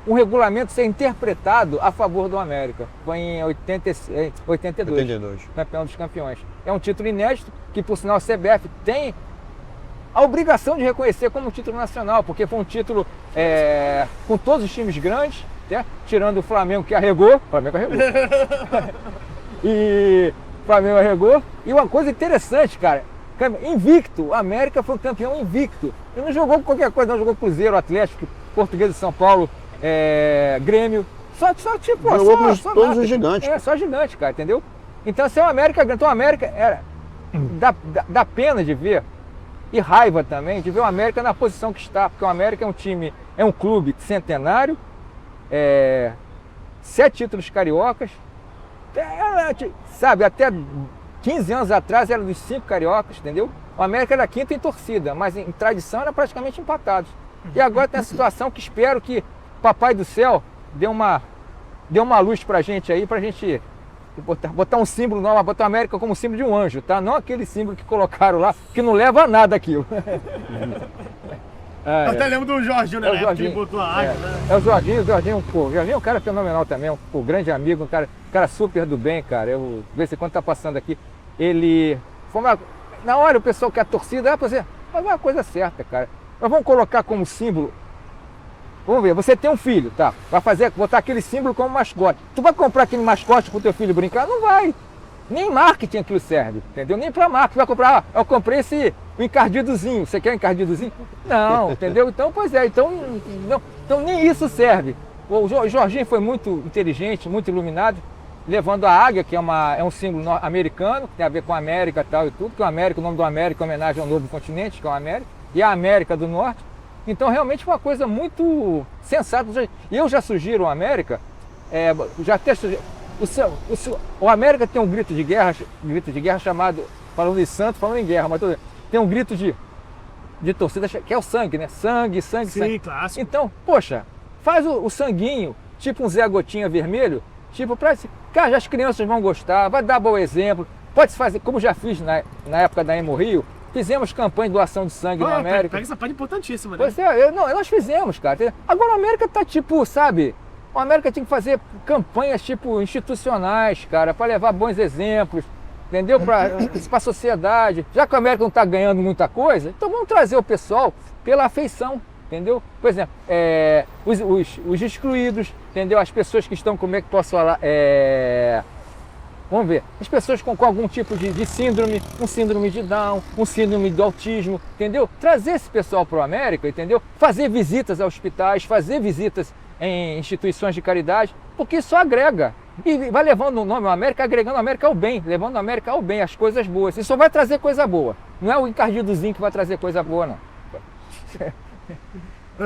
um regulamento ser interpretado a favor do América. Foi em 82, campeão dos campeões. É um título inédito, que por sinal a CBF tem a obrigação de reconhecer como um título nacional, porque foi um título com todos os times grandes, né? Tirando o Flamengo que arregou. E o Flamengo arregou. E uma coisa interessante, cara, invicto, o América foi um campeão invicto. Ele não jogou qualquer coisa, não jogou Cruzeiro, Atlético, Português de São Paulo, Grêmio. Só tipo, jogou com todos os gigantes. Só gigante, cara, entendeu? Então, se o América, então o América dá pena de ver, e raiva também, de ver o América na posição que está, porque o América é um time, é um clube centenário, 7 títulos cariocas, sabe, até 15 anos atrás era dos 5 cariocas, entendeu? O América era quinto em torcida, mas em tradição era praticamente empatado. E agora tem a situação que espero que Papai do céu deu uma luz pra gente aí, pra gente botar um símbolo novo, botar a América como símbolo de um anjo, tá? Não aquele símbolo que colocaram lá, que não leva a nada aquilo. Eu até lembro do Jorginho, né? Que ele botou a águia, né? É o Jorginho, pô, o Jorginho é um cara fenomenal também, um grande amigo, um cara super do bem, cara. Eu, de vez em quando tá passando aqui, ele... Na hora o pessoal quer a torcida, mas é uma coisa certa, cara. Nós vamos colocar como símbolo. Vamos ver, você tem um filho, tá? Vai botar aquele símbolo como mascote. Tu vai comprar aquele mascote pro teu filho brincar? Não vai. Nem marketing aquilo serve, entendeu? Nem pra marketing. Vai comprar, eu comprei o encardidozinho. Você quer um encardidozinho? Não, entendeu? Então, pois é, então nem isso serve. O Jorginho foi muito inteligente, muito iluminado, levando a águia, que é um símbolo americano, que tem a ver com a América e tal e tudo, que o América, o nome do América é homenagem ao novo continente, que é o América, e a América do Norte. Então, realmente foi uma coisa muito sensata. Eu já sugiro o América, o América tem um grito de guerra chamado, falando de santo, falando em guerra, mas tem um grito de torcida, que é o sangue, né? Sangue. Sim, clássico. Então, poxa, faz o sanguinho, tipo um Zé Gotinha vermelho, tipo, cara, as crianças vão gostar, vai dar bom exemplo. Pode se fazer, como já fiz na época da Emo Rio, fizemos campanha de doação de sangue na América. Pega essa parte importantíssima, né? Pois é, nós fizemos, cara. Agora a América tá tipo, sabe? A América tem que fazer campanhas tipo institucionais, cara, para levar bons exemplos, entendeu? Para a sociedade. Já que a América não está ganhando muita coisa, então vamos trazer o pessoal pela afeição, entendeu? Por exemplo, os excluídos, entendeu? As pessoas que estão, como é que posso falar? Vamos ver, as pessoas com algum tipo de síndrome, um síndrome de Down, um síndrome do autismo, entendeu? Trazer esse pessoal para o América, entendeu? Fazer visitas a hospitais, fazer visitas em instituições de caridade, porque isso agrega. E vai levando o nome América, agregando a América ao bem, levando a América ao bem, as coisas boas. Isso só vai trazer coisa boa. Não é o encardidozinho que vai trazer coisa boa, não.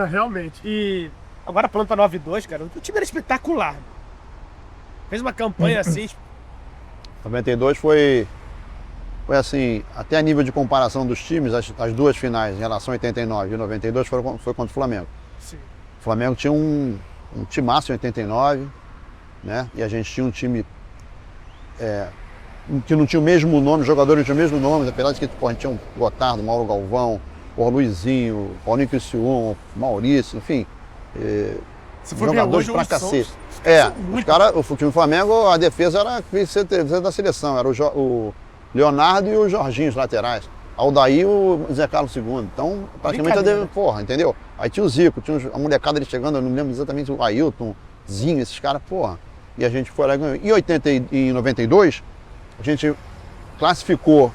Realmente. E agora falando para 9-2, cara, o time era espetacular. Fez uma campanha assim... 92 foi assim, até a nível de comparação dos times, as duas finais em relação a 89 e 92 foi contra o Flamengo. Sim. O Flamengo tinha um timaço em 89, né? E a gente tinha um time que não tinha o mesmo nome, os jogadores não tinham o mesmo nome, apesar de que a gente tinha um Gotardo, Mauro Galvão, o Luizinho, Paulinho Criciúma, Maurício, enfim. Jogadores pra cacete. Os caras, o time do Flamengo, a defesa era a da seleção, era o Leonardo e o Jorginho, os laterais. Aldair e o Zé Carlos II. Então, praticamente entendeu? Aí tinha o Zico, tinha a molecada ali chegando, eu não lembro exatamente, o Ailton, Zinho, esses caras, E a gente foi lá e ganhou. Em 92, a gente classificou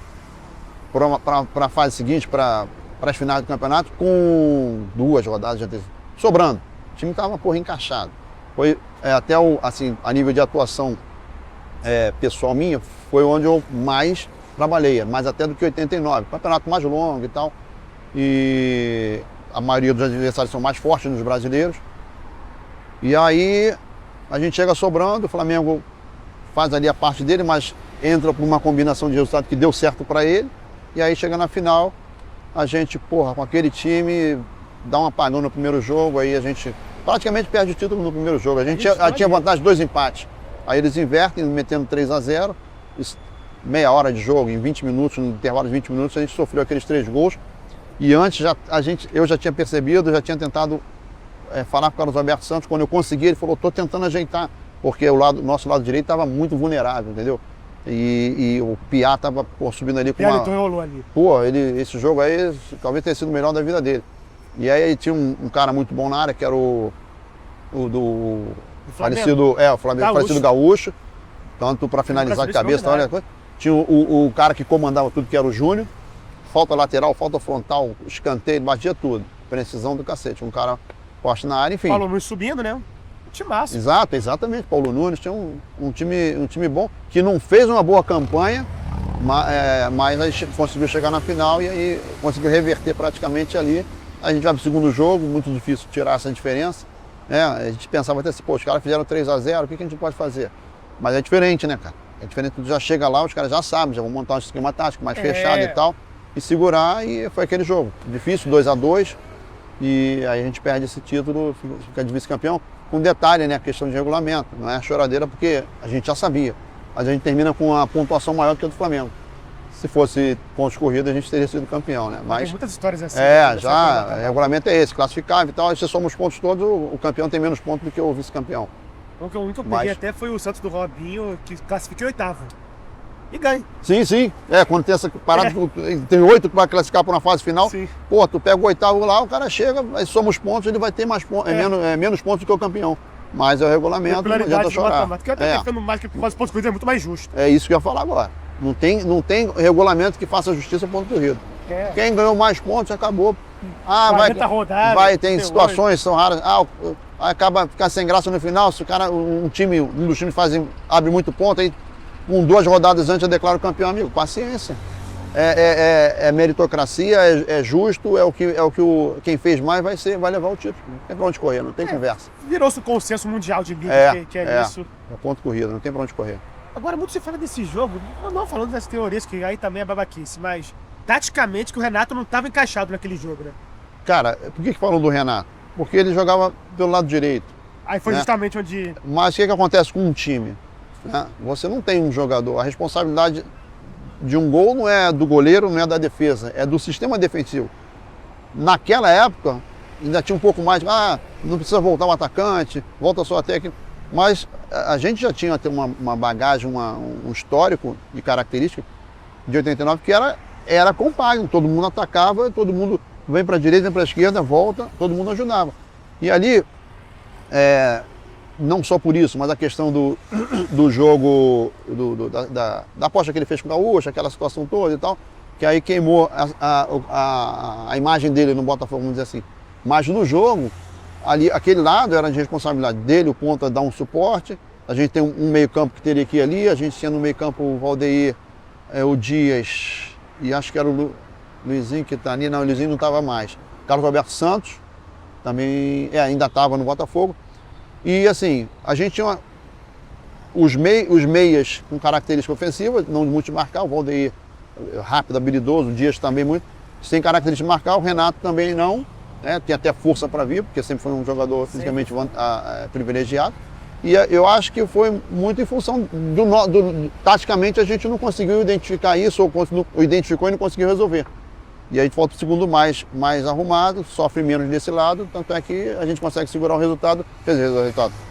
para a fase seguinte, para as finais do campeonato, com 2 rodadas de antecipação, sobrando. O time estava, encaixado. Foi até a nível de atuação pessoal minha, foi onde eu mais trabalhei, mais até do que 89. Campeonato mais longo e tal. E a maioria dos adversários são mais fortes nos brasileiros. E aí a gente chega sobrando, o Flamengo faz ali a parte dele, mas entra por uma combinação de resultado que deu certo para ele. E aí chega na final, a gente, com aquele time, dá um apagão no primeiro jogo, aí a gente praticamente perde o título no primeiro jogo. A gente tinha vantagem de 2 empates. Aí eles invertem, metendo 3-0. Meia hora de jogo, em 20 minutos, no intervalo de 20 minutos, a gente sofreu aqueles 3 gols. E antes eu já tinha percebido, já tinha tentado falar com o Carlos Alberto Santos. Quando eu consegui, ele falou, estou tentando ajeitar, porque nosso lado direito estava muito vulnerável, entendeu? E o Piá estava subindo ali com rolou ali. Esse jogo aí talvez tenha sido o melhor da vida dele. E aí tinha um cara muito bom na área, que era o falecido Gaúcho, tanto para finalizar de cabeça, tinha o cara que comandava tudo, que era o Júnior, falta lateral, falta frontal, escanteio, batia tudo, precisão do cacete, um cara forte na área, enfim. Paulo Nunes subindo, né? Um timaço. Exatamente, Paulo Nunes tinha um time bom, que não fez uma boa campanha, mas a gente conseguiu chegar na final e aí conseguiu reverter praticamente ali. A gente vai pro segundo jogo, muito difícil tirar essa diferença. A gente pensava até assim, os caras fizeram 3-0, o que a gente pode fazer? Mas é diferente, né, cara? É diferente, tu já chega lá, os caras já sabem, já vão montar um esquema tático mais fechado e tal, e segurar, e foi aquele jogo. Difícil, 2-2. e aí a gente perde esse título, fica de vice-campeão. Com detalhe, né, a questão de regulamento, não é choradeira porque a gente já sabia, mas a gente termina com uma pontuação maior do que a do Flamengo. Se fosse pontos corridos, a gente teria sido campeão, né? Mas tem muitas histórias assim. já, o regulamento é esse, classificável e tal, aí se somos os pontos todos, o campeão tem menos pontos do que o vice-campeão. O único que eu peguei até foi o Santos do Robinho, que classificou em 8º. E ganha. Sim. Quando tem essa parada, tem 8 que vai classificar para uma fase final. Sim. Pô, tu pega o 8º lá, o cara chega, aí soma os pontos, ele vai ter mais pontos, menos pontos do que o campeão. Mas é o regulamento, não adianta chorar. Porque até ficando mais que faz pontos corridos é muito mais justo. É isso que eu ia falar agora. Não tem regulamento que faça justiça ponto corrido. Quem ganhou mais pontos, acabou. Tem situações, são raras. Acaba ficar sem graça no final, se um dos times abre muito ponto, aí com 2 rodadas antes eu declaro campeão, amigo. Paciência. É meritocracia, é justo, quem fez mais vai levar o título. Não tem pra onde correr, não tem conversa. Virou-se o consenso mundial de liga, que é isso. É ponto corrido, não tem pra onde correr. Agora, muito se fala desse jogo, não falando das teorias, que aí também é babaquice, mas taticamente que o Renato não estava encaixado naquele jogo, né? Cara, por que falam do Renato? Porque ele jogava pelo lado direito. Aí foi justamente onde... Mas o que acontece com um time? Né? Você não tem um jogador, a responsabilidade de um gol não é do goleiro, não é da defesa, é do sistema defensivo. Naquela época, ainda tinha um pouco mais, não precisa voltar o atacante, volta só a técnica. Mas a gente já tinha até uma bagagem, um histórico de característica de 89 que era compacto, todo mundo atacava, todo mundo vem para a direita, vem para a esquerda, volta, todo mundo ajudava. E ali, não só por isso, mas a questão do jogo, da aposta que ele fez com o Gaúcho, aquela situação toda e tal, que aí queimou a imagem dele no Botafogo, vamos dizer assim. Mas no jogo, ali, aquele lado era de responsabilidade dele, o ponta dar um suporte, a gente tem um meio campo que teria que ir ali, a gente tinha no meio campo o Valdeir, o Dias, e acho que era o Luizinho que está ali, não, o Luizinho não estava mais. Carlos Alberto Santos, também ainda estava no Botafogo. E assim, a gente tinha os meias com característica ofensiva, não muito de marcar, o Valdeir rápido, habilidoso, o Dias também muito, sem característica de marcar, o Renato também não, tem até força para vir, porque sempre foi um jogador fisicamente privilegiado. E eu acho que foi muito em função taticamente a gente não conseguiu identificar isso, ou identificou e não conseguiu resolver. E aí a gente volta para o segundo mais arrumado, sofre menos desse lado, tanto é que a gente consegue segurar o resultado,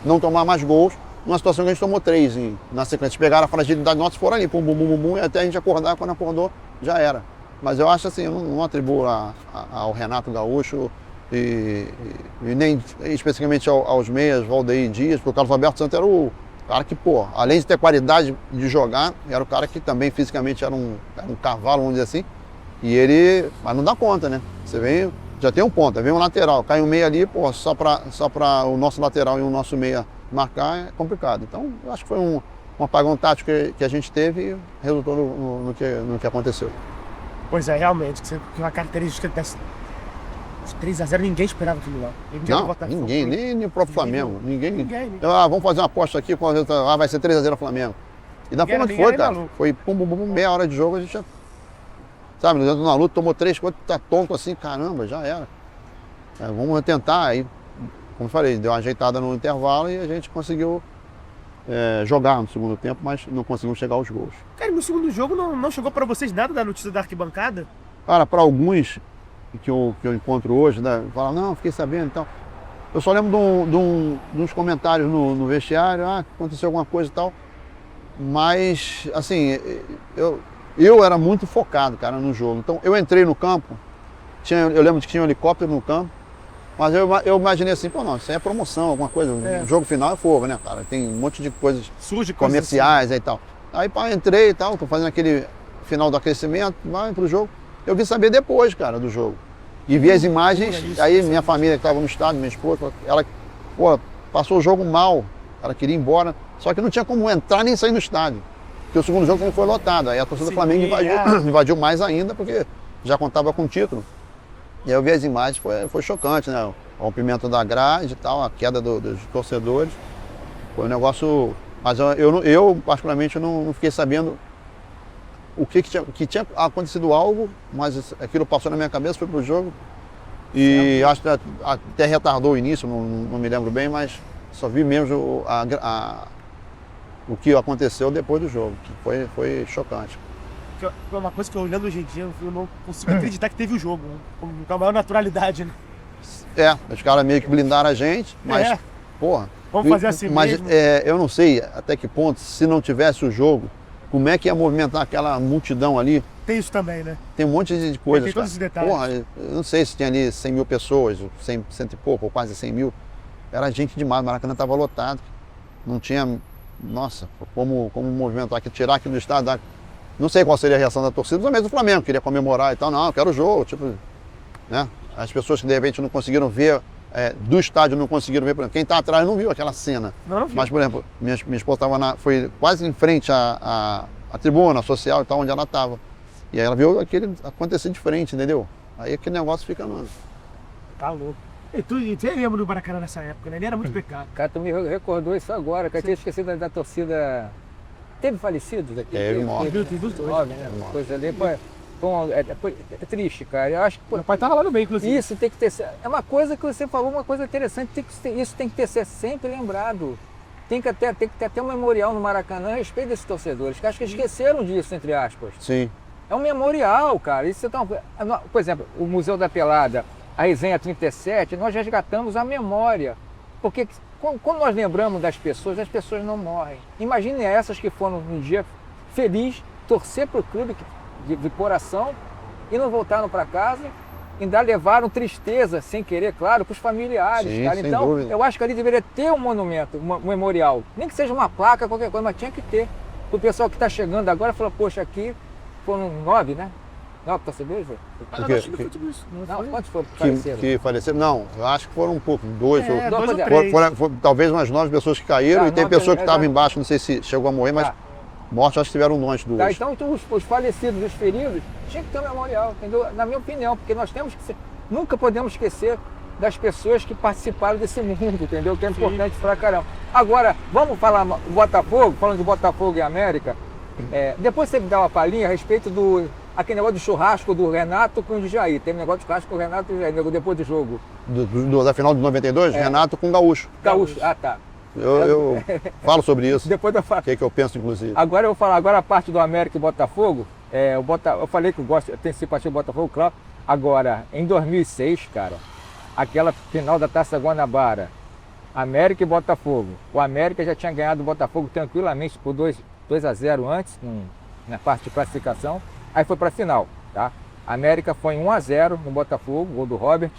não tomar mais gols, numa situação que a gente tomou 3 na sequência. Pegaram a fragilidade nossa, foram ali, pum, bum, bum, bum, bum, e até a gente acordar, quando acordou, já era. Mas eu acho assim, eu não atribuo ao Renato Gaúcho e nem especificamente aos meias, Valdeir e Dias, porque o Carlos Alberto Santos era o cara que, além de ter qualidade de jogar, era o cara que também fisicamente era um cavalo, vamos dizer assim. Mas não dá conta, né? Você vem, já tem um ponta, vem um lateral, cai um meia ali, só para o nosso lateral e o nosso meia marcar é complicado. Então, eu acho que foi um apagão tático que a gente teve e resultou no que aconteceu. Pois é, realmente, uma característica dessa 3-0, ninguém esperava aquilo lá. Ninguém, nem o próprio Flamengo. Ninguém. Vamos fazer uma aposta aqui, vai ser 3-0 Flamengo. E da forma que foi, cara, foi pum, bum, bum, meia hora de jogo, a gente já... Sabe, dentro da luta, tomou 3 coisas, tá tonto assim, caramba, já era. Vamos tentar, aí, como eu falei, deu uma ajeitada no intervalo e a gente conseguiu jogar no segundo tempo, mas não conseguimos chegar aos gols. Cara, no segundo jogo não chegou pra vocês nada da notícia da arquibancada? Cara, pra alguns que eu encontro hoje, né, falam, não, fiquei sabendo e tal. Eu só lembro de uns comentários no vestiário, aconteceu alguma coisa e tal. Mas, assim, eu era muito focado, cara, no jogo. Então, eu entrei no campo, eu lembro de que tinha um helicóptero no campo, mas eu imaginei assim, não, isso aí é promoção, alguma coisa. O jogo final é fogo, né, cara? Tem um monte de coisas comerciais assim. E tal. Aí, entrei e tal, tô fazendo aquele final do aquecimento, vai pro jogo. Eu vim saber depois, cara, do jogo. E vi as imagens, aí minha família que estava no estádio, minha esposa, ela, passou o jogo mal, ela queria ir embora, só que não tinha como entrar nem sair do estádio. Porque o segundo jogo também foi lotado, aí a torcida do Flamengo invadiu mais ainda, porque já contava com o título. E aí eu vi as imagens, foi chocante, né? O rompimento da grade e tal, a queda dos torcedores. Foi um negócio... Mas eu particularmente, não fiquei sabendo o que tinha acontecido algo, mas aquilo passou na minha cabeça, foi pro jogo. E acho que até retardou o início, não me lembro bem, mas só vi mesmo o que aconteceu depois do jogo, que foi chocante. Foi uma coisa que eu olhando hoje em dia, eu não consigo acreditar que teve o jogo, né? Com a maior naturalidade, né? Os caras meio que blindaram a gente, mas, porra... Vamos fazer assim mesmo. Eu não sei até que ponto, se não tivesse o jogo, como é que ia movimentar aquela multidão ali. Tem isso também, né? Tem um monte de coisas. Tem todos esses detalhes. Porra, eu não sei se tinha ali 100 mil pessoas, 100 e pouco, ou quase 100 mil. Era gente demais, o Maracanã estava lotado. Não tinha, nossa, como movimentar aqui, tirar aqui do estádio. Não sei qual seria a reação da torcida, mas mesmo do Flamengo, queria comemorar e tal. Não, eu quero o jogo, tipo, né? As pessoas que de repente não conseguiram ver, do estádio não conseguiram ver, por exemplo, quem está atrás não viu aquela cena. Não viu. Mas, por exemplo, minha esposa foi quase em frente à tribuna social e tal, onde ela estava. E aí ela viu aquele acontecer de frente, entendeu? Aí aquele negócio fica, mano. Tá louco. E tu lembra do Maracanã nessa época, né? Ele era muito pecado. Cara, tu me recordou isso agora, que eu tinha esquecido da torcida. Teve falecidos aqui? Teve morte. Teve os dois. Né? Coisa ali, pô, é triste, cara. Eu acho que, pô, meu pai tava lá no meio, inclusive. Isso tem que ter. É uma coisa que você falou, uma coisa interessante. Isso tem que ter sempre lembrado. Tem que ter até um memorial no Maracanã a respeito desses torcedores, que acho que esqueceram disso, entre aspas. Sim. É um memorial, cara. Isso por exemplo, o Museu da Pelada, a Resenha 37, nós resgatamos a memória. Porque quando nós lembramos das pessoas, as pessoas não morrem. Imaginem essas que foram um dia feliz, torcer para o clube de coração e não voltaram para casa, ainda levaram tristeza, sem querer, claro, para os familiares. Sim, cara. sem Então, dúvida. eu acho que ali deveria ter um monumento, um memorial. Nem que seja uma placa, qualquer coisa, mas tinha que ter. O pessoal que está chegando agora falou, poxa, aqui foram 9, né? 9 torcedores? Não, quantos foram que faleceram? Que faleceram? Não, eu acho que foram um pouco, 2 ou 2 ou 3. Foram talvez umas 9 pessoas que caíram, e tem pessoa que estava embaixo, não sei se chegou a morrer, mas morte acho que tiveram antes do Então os falecidos, os feridos, tinha que ter um memorial, entendeu? Na minha opinião, porque nós temos que nunca podemos esquecer das pessoas que participaram desse mundo, entendeu? Que é importante pra caramba. Agora, vamos falar do Botafogo, falando de Botafogo e América. Depois você me dá uma palhinha a respeito aquele negócio do churrasco do Renato com o Jair. Tem um negócio de churrasco com o Renato e o Jair, depois do jogo. Da final de 92, Renato com Gaúcho. Gaúcho, tá. Eu falo sobre isso. Depois eu falo. O que eu penso, inclusive. Agora eu vou falar a parte do América e Botafogo. Eu falei que eu tenho simpatia do Botafogo, claro. Agora, em 2006, cara, aquela final da Taça Guanabara, América e Botafogo. O América já tinha ganhado o Botafogo tranquilamente por 2-0 antes, na parte de classificação. Aí foi para a final, tá? A América foi 1-0 no Botafogo, gol do Robert.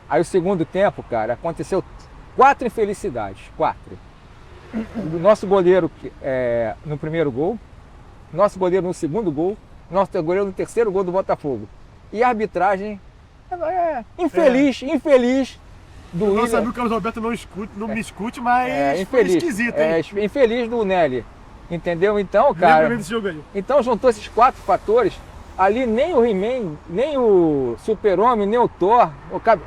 Aí o segundo tempo, cara, aconteceu 4 infelicidades, 4. O nosso goleiro no primeiro gol, nosso goleiro no segundo gol, nosso goleiro no terceiro gol do Botafogo. E a arbitragem infeliz do Willian. Nosso amigo Carlos Roberto não me escute, mas infeliz, foi esquisito, hein? Infeliz do Nelly, entendeu? Então, cara, desse jogo aí. Então juntou esses 4 fatores, ali nem o He-Man, nem o Super-Homem, nem o Thor,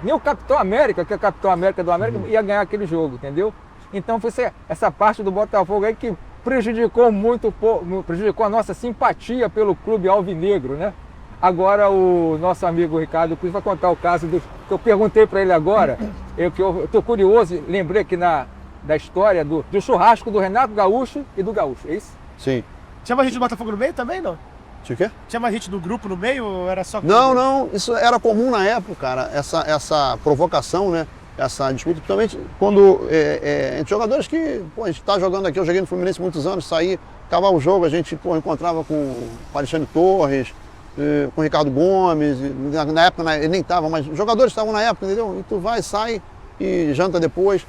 nem o Capitão América, que é o Capitão América do América, ia ganhar aquele jogo, entendeu? Então foi essa parte do Botafogo aí que prejudicou a nossa simpatia pelo clube alvinegro, né? Agora o nosso amigo Ricardo Cruz vai contar o caso que eu perguntei para ele agora, eu estou curioso, lembrei aqui da história do churrasco do Renato Gaúcho e do Gaúcho, é isso? Sim. Tinha mais gente do Botafogo no meio também, não? Tinha o quê? Tinha mais gente do grupo no meio ou era só... Não, isso era comum na época, cara, essa provocação, né? Essa disputa, principalmente quando entre jogadores que, a gente tá jogando aqui, eu joguei no Fluminense muitos anos, saí, acabava o jogo, a gente, encontrava com o Alexandre Torres, com o Ricardo Gomes, na época ele nem estava, mas os jogadores estavam na época, entendeu? E tu vai, sai e janta depois.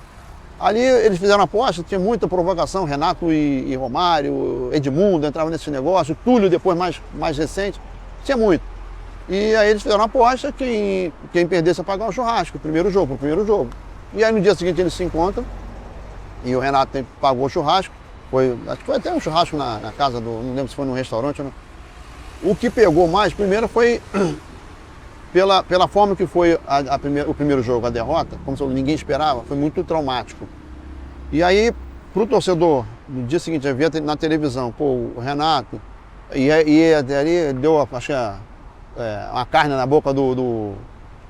Ali eles fizeram aposta, tinha muita provocação, Renato e Romário, Edmundo entravam nesse negócio, Túlio depois mais recente, tinha muito. E aí eles fizeram uma aposta, quem perdesse a pagar o churrasco, o primeiro jogo. E aí no dia seguinte eles se encontram, e o Renato pagou o churrasco, acho que foi até um churrasco na casa não lembro se foi num restaurante ou não. O que pegou mais, primeiro, foi pela forma que foi o primeiro jogo, a derrota, como se ninguém esperava, foi muito traumático. E aí, pro torcedor, no dia seguinte, via na televisão, o Renato, e ali deu, acho que uma carne na boca do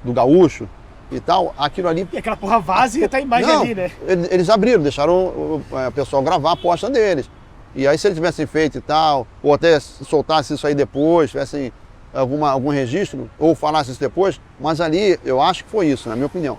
do Gaúcho e tal, aquilo ali... E aquela porra vazia tá a imagem Não, ali, né? Eles abriram, deixaram o pessoal gravar a aposta deles. E aí se eles tivessem feito e tal, ou até soltasse isso aí depois, tivessem algum registro, ou falasse isso depois, mas ali eu acho que foi isso, na minha opinião.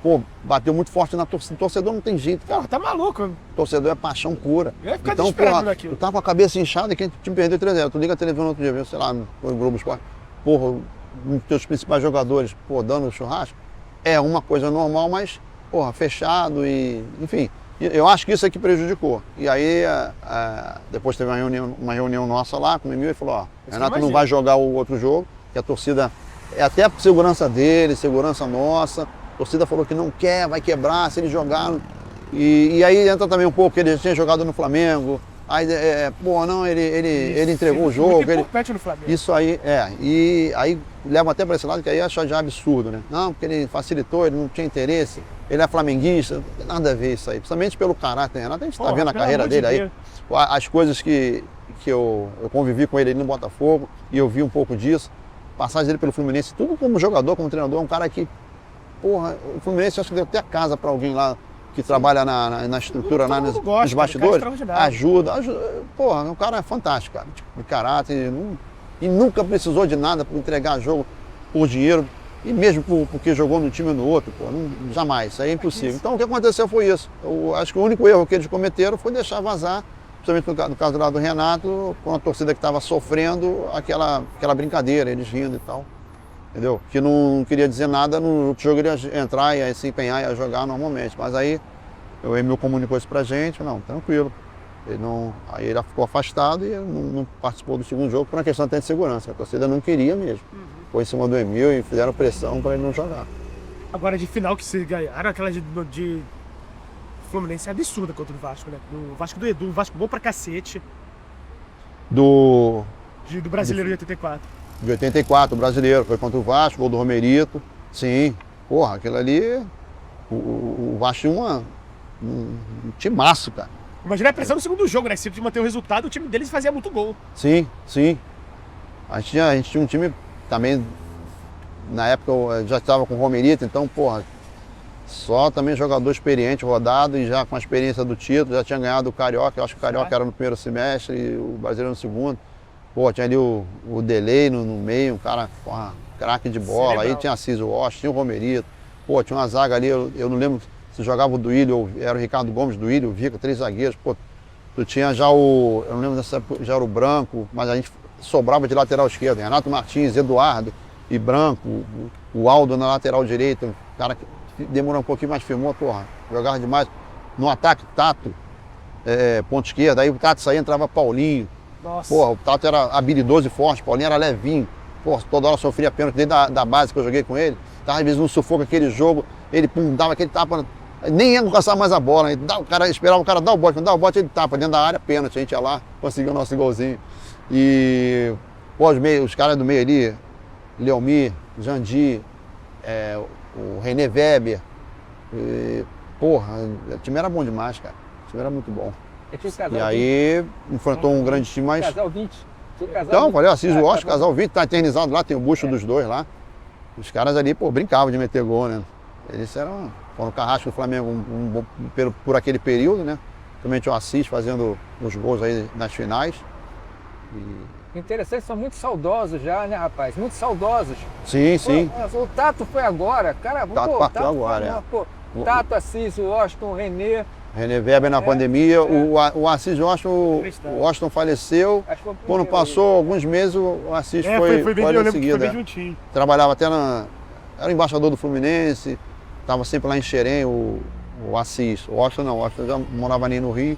Pô, bateu muito forte na torcida. Torcedor não tem jeito, cara. Porra, tá maluco. Torcedor é paixão pura. Eu ia ficar Então, desesperado porra, naquilo. tu tá com a cabeça inchada e quem te perdeu 3-0. Tu liga a televisão no outro dia, viu, sei lá, no Globo Esporte. Porra, um dos teus principais jogadores, pô, dando churrasco. É uma coisa normal, mas, porra, fechado e... Enfim, eu acho que isso aqui prejudicou. E aí, depois teve uma reunião nossa lá com o Emil e falou, ó, Renato não vai jogar o outro jogo, que a torcida... É até por segurança dele, segurança nossa. A torcida falou que não quer, vai quebrar se eles jogaram. E aí entra também um pouco que ele já tinha jogado no Flamengo. Aí, pô, não, ele entregou o jogo. No Flamengo. Isso aí, E aí leva até para esse lado que aí acha já absurdo, né? Não, porque ele facilitou, ele não tinha interesse. Ele é flamenguista, não tem nada a ver isso aí. Principalmente pelo caráter, Renato. A gente tá vendo a carreira dele aí. As coisas que eu convivi com ele no Botafogo e eu vi um pouco disso. Passagem dele pelo Fluminense, tudo como jogador, como treinador, é um cara que, porra, o Fluminense acho que deu até a casa para alguém lá que trabalha na estrutura, lá nos bastidores, ajuda. Porra, o cara é fantástico, cara, de caráter, e nunca precisou de nada para entregar jogo por dinheiro, e mesmo porque jogou num time ou no outro, pô, jamais, isso aí é impossível. Então o que aconteceu foi isso. Eu acho que o único erro que eles cometeram foi deixar vazar, principalmente no caso lá do Renato, com a torcida que estava sofrendo aquela brincadeira, eles rindo e tal. Entendeu? Que não queria dizer nada, no outro jogo ele ia entrar, ia se empenhar, ia jogar normalmente. Mas aí o Emil comunicou isso pra gente, não, tranquilo. Aí ele ficou afastado e não participou do segundo jogo por uma questão até de segurança. A torcida não queria mesmo. Foi em cima do Emil e fizeram pressão para ele não jogar. Agora de final que vocês ganharam, aquela de Fluminense é absurda contra o Vasco, né? Do Vasco do Edu, o Vasco bom pra cacete. Do brasileiro de 84. De 84, o brasileiro, foi contra o Vasco, gol do Romerito. Sim, porra, aquilo ali, o Vasco tinha um timaço, cara. Imagina a pressão no segundo jogo, né? Se de manter o resultado, o time deles fazia muito gol. Sim, sim. A gente tinha um time também, na época eu já estava com o Romerito, então, porra, só também jogador experiente, rodado e já com a experiência do título, já tinha ganhado o Carioca, eu acho que o Carioca era no primeiro semestre e o Brasileiro no segundo. Pô, tinha ali o Delay no meio, um cara, porra, craque de bola, cerebral. Aí tinha Assis Washington, tinha o Romerito, pô, tinha uma zaga ali, eu não lembro se jogava o Duílio ou era o Ricardo Gomes, Duílio, o Vica, 3 zagueiros, pô, tu tinha já eu não lembro dessa época, já era o Branco, mas a gente sobrava de lateral esquerdo, Renato Martins, Eduardo e Branco, o Aldo na lateral direita, o cara que demorou um pouquinho, mas firmou, porra, jogava demais. No ataque, Tato, ponta esquerda, aí o Tato saía, entrava Paulinho. Nossa. Porra, o Tato era habilidoso e forte, Paulinho era levinho. Porra, toda hora sofria pênalti desde da base que eu joguei com ele. Tava às vezes no sufoco aquele jogo, ele dava aquele tapa, nem ia alcançar mais a bola. O cara esperava o cara dar o bote, quando dá o bote ele tapa dentro da área, pênalti. A gente ia lá, conseguiu o nosso golzinho. E pô, os caras do meio ali, Leomir, Jandir, o René Weber. Porra, o time era bom demais, cara. O time era muito bom. E aí enfrentou um grande time, mas... Casal 20. Então, falei, Assis Washington, casal 20, tá eternizado lá, tem o busto dos dois lá. Os caras ali, pô, brincavam de meter gol, né? Eles foram o carrasco do Flamengo por aquele período, né? Também tinha o Assis fazendo os gols aí nas finais. Interessante, são muito saudosos já, né, rapaz? Muito saudosos. Sim, sim. Pô, o Tato foi agora, cara. Tato partiu agora, pô, Tato, Assis, o Washington, o René Weber na pandemia, o Assis Washington, o Washington faleceu. Quando passou alguns meses, o Assis foi em seguida. Trabalhava até era embaixador do Fluminense, estava sempre lá em Xerém, o Assis. O Washington não, o Washington já morava nem no Rio.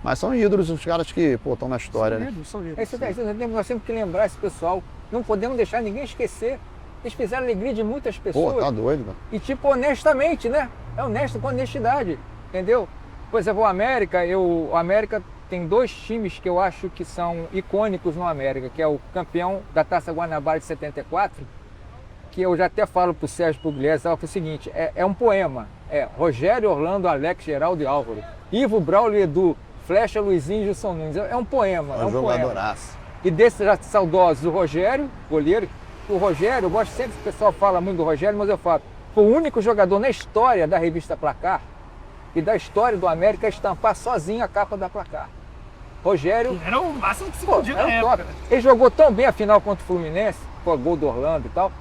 Mas são ídolos, os caras que estão na história, né? São ídolos. Nós temos que lembrar esse pessoal. Não podemos deixar ninguém esquecer. Eles fizeram a alegria de muitas pessoas. Pô, tá doido, cara. E tipo, honestamente, né? É honesto com honestidade. Entendeu? Por exemplo, o América tem 2 times que eu acho que são icônicos no América, que é o campeão da Taça Guanabara de 74, que eu já até falo pro Sérgio Pugliese, que é o seguinte, é um poema. Rogério, Orlando, Alex, Geraldo e Álvaro. Ivo, Braulio, Edu, Flecha, Luizinho e Gilson Nunes. É um poema. É um jogadoraço. E desses saudosos, o Rogério, goleiro, O Rogério, eu gosto sempre que o pessoal fala muito do Rogério, mas eu falo, foi o único jogador na história da revista Placar e da história do América a estampar sozinho a capa da Placar. Rogério... Era o máximo que se podia na época. Ele jogou tão bem a final contra o Fluminense, foi gol do Orlando e tal,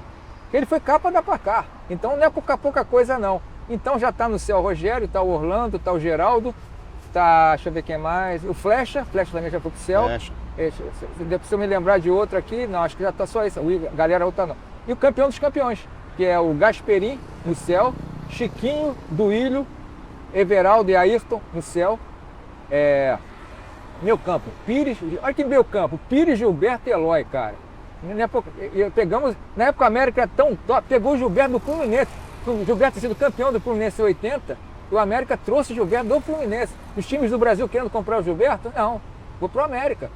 que ele foi capa da Placar. Então não é pouca coisa não. Então já está no céu o Rogério, está o Orlando, está o Geraldo, tá, deixa eu ver quem mais, o Flecha também já foi pro céu. Se eu me lembrar de outro aqui, não, acho que já está só isso, a galera outra não. E o campeão dos campeões, que é o Gasperim no céu, Chiquinho, Duílio, Everaldo e Ayrton no céu. Meu campo, Pires, olha que meu campo, Pires, Gilberto e Eloy, cara. Na época a América era tão top, pegou o Gilberto do Fluminense. O Gilberto tinha sido campeão do Fluminense em 80, e o América trouxe o Gilberto do Fluminense. Os times do Brasil querendo comprar o Gilberto? Não, vou pro América.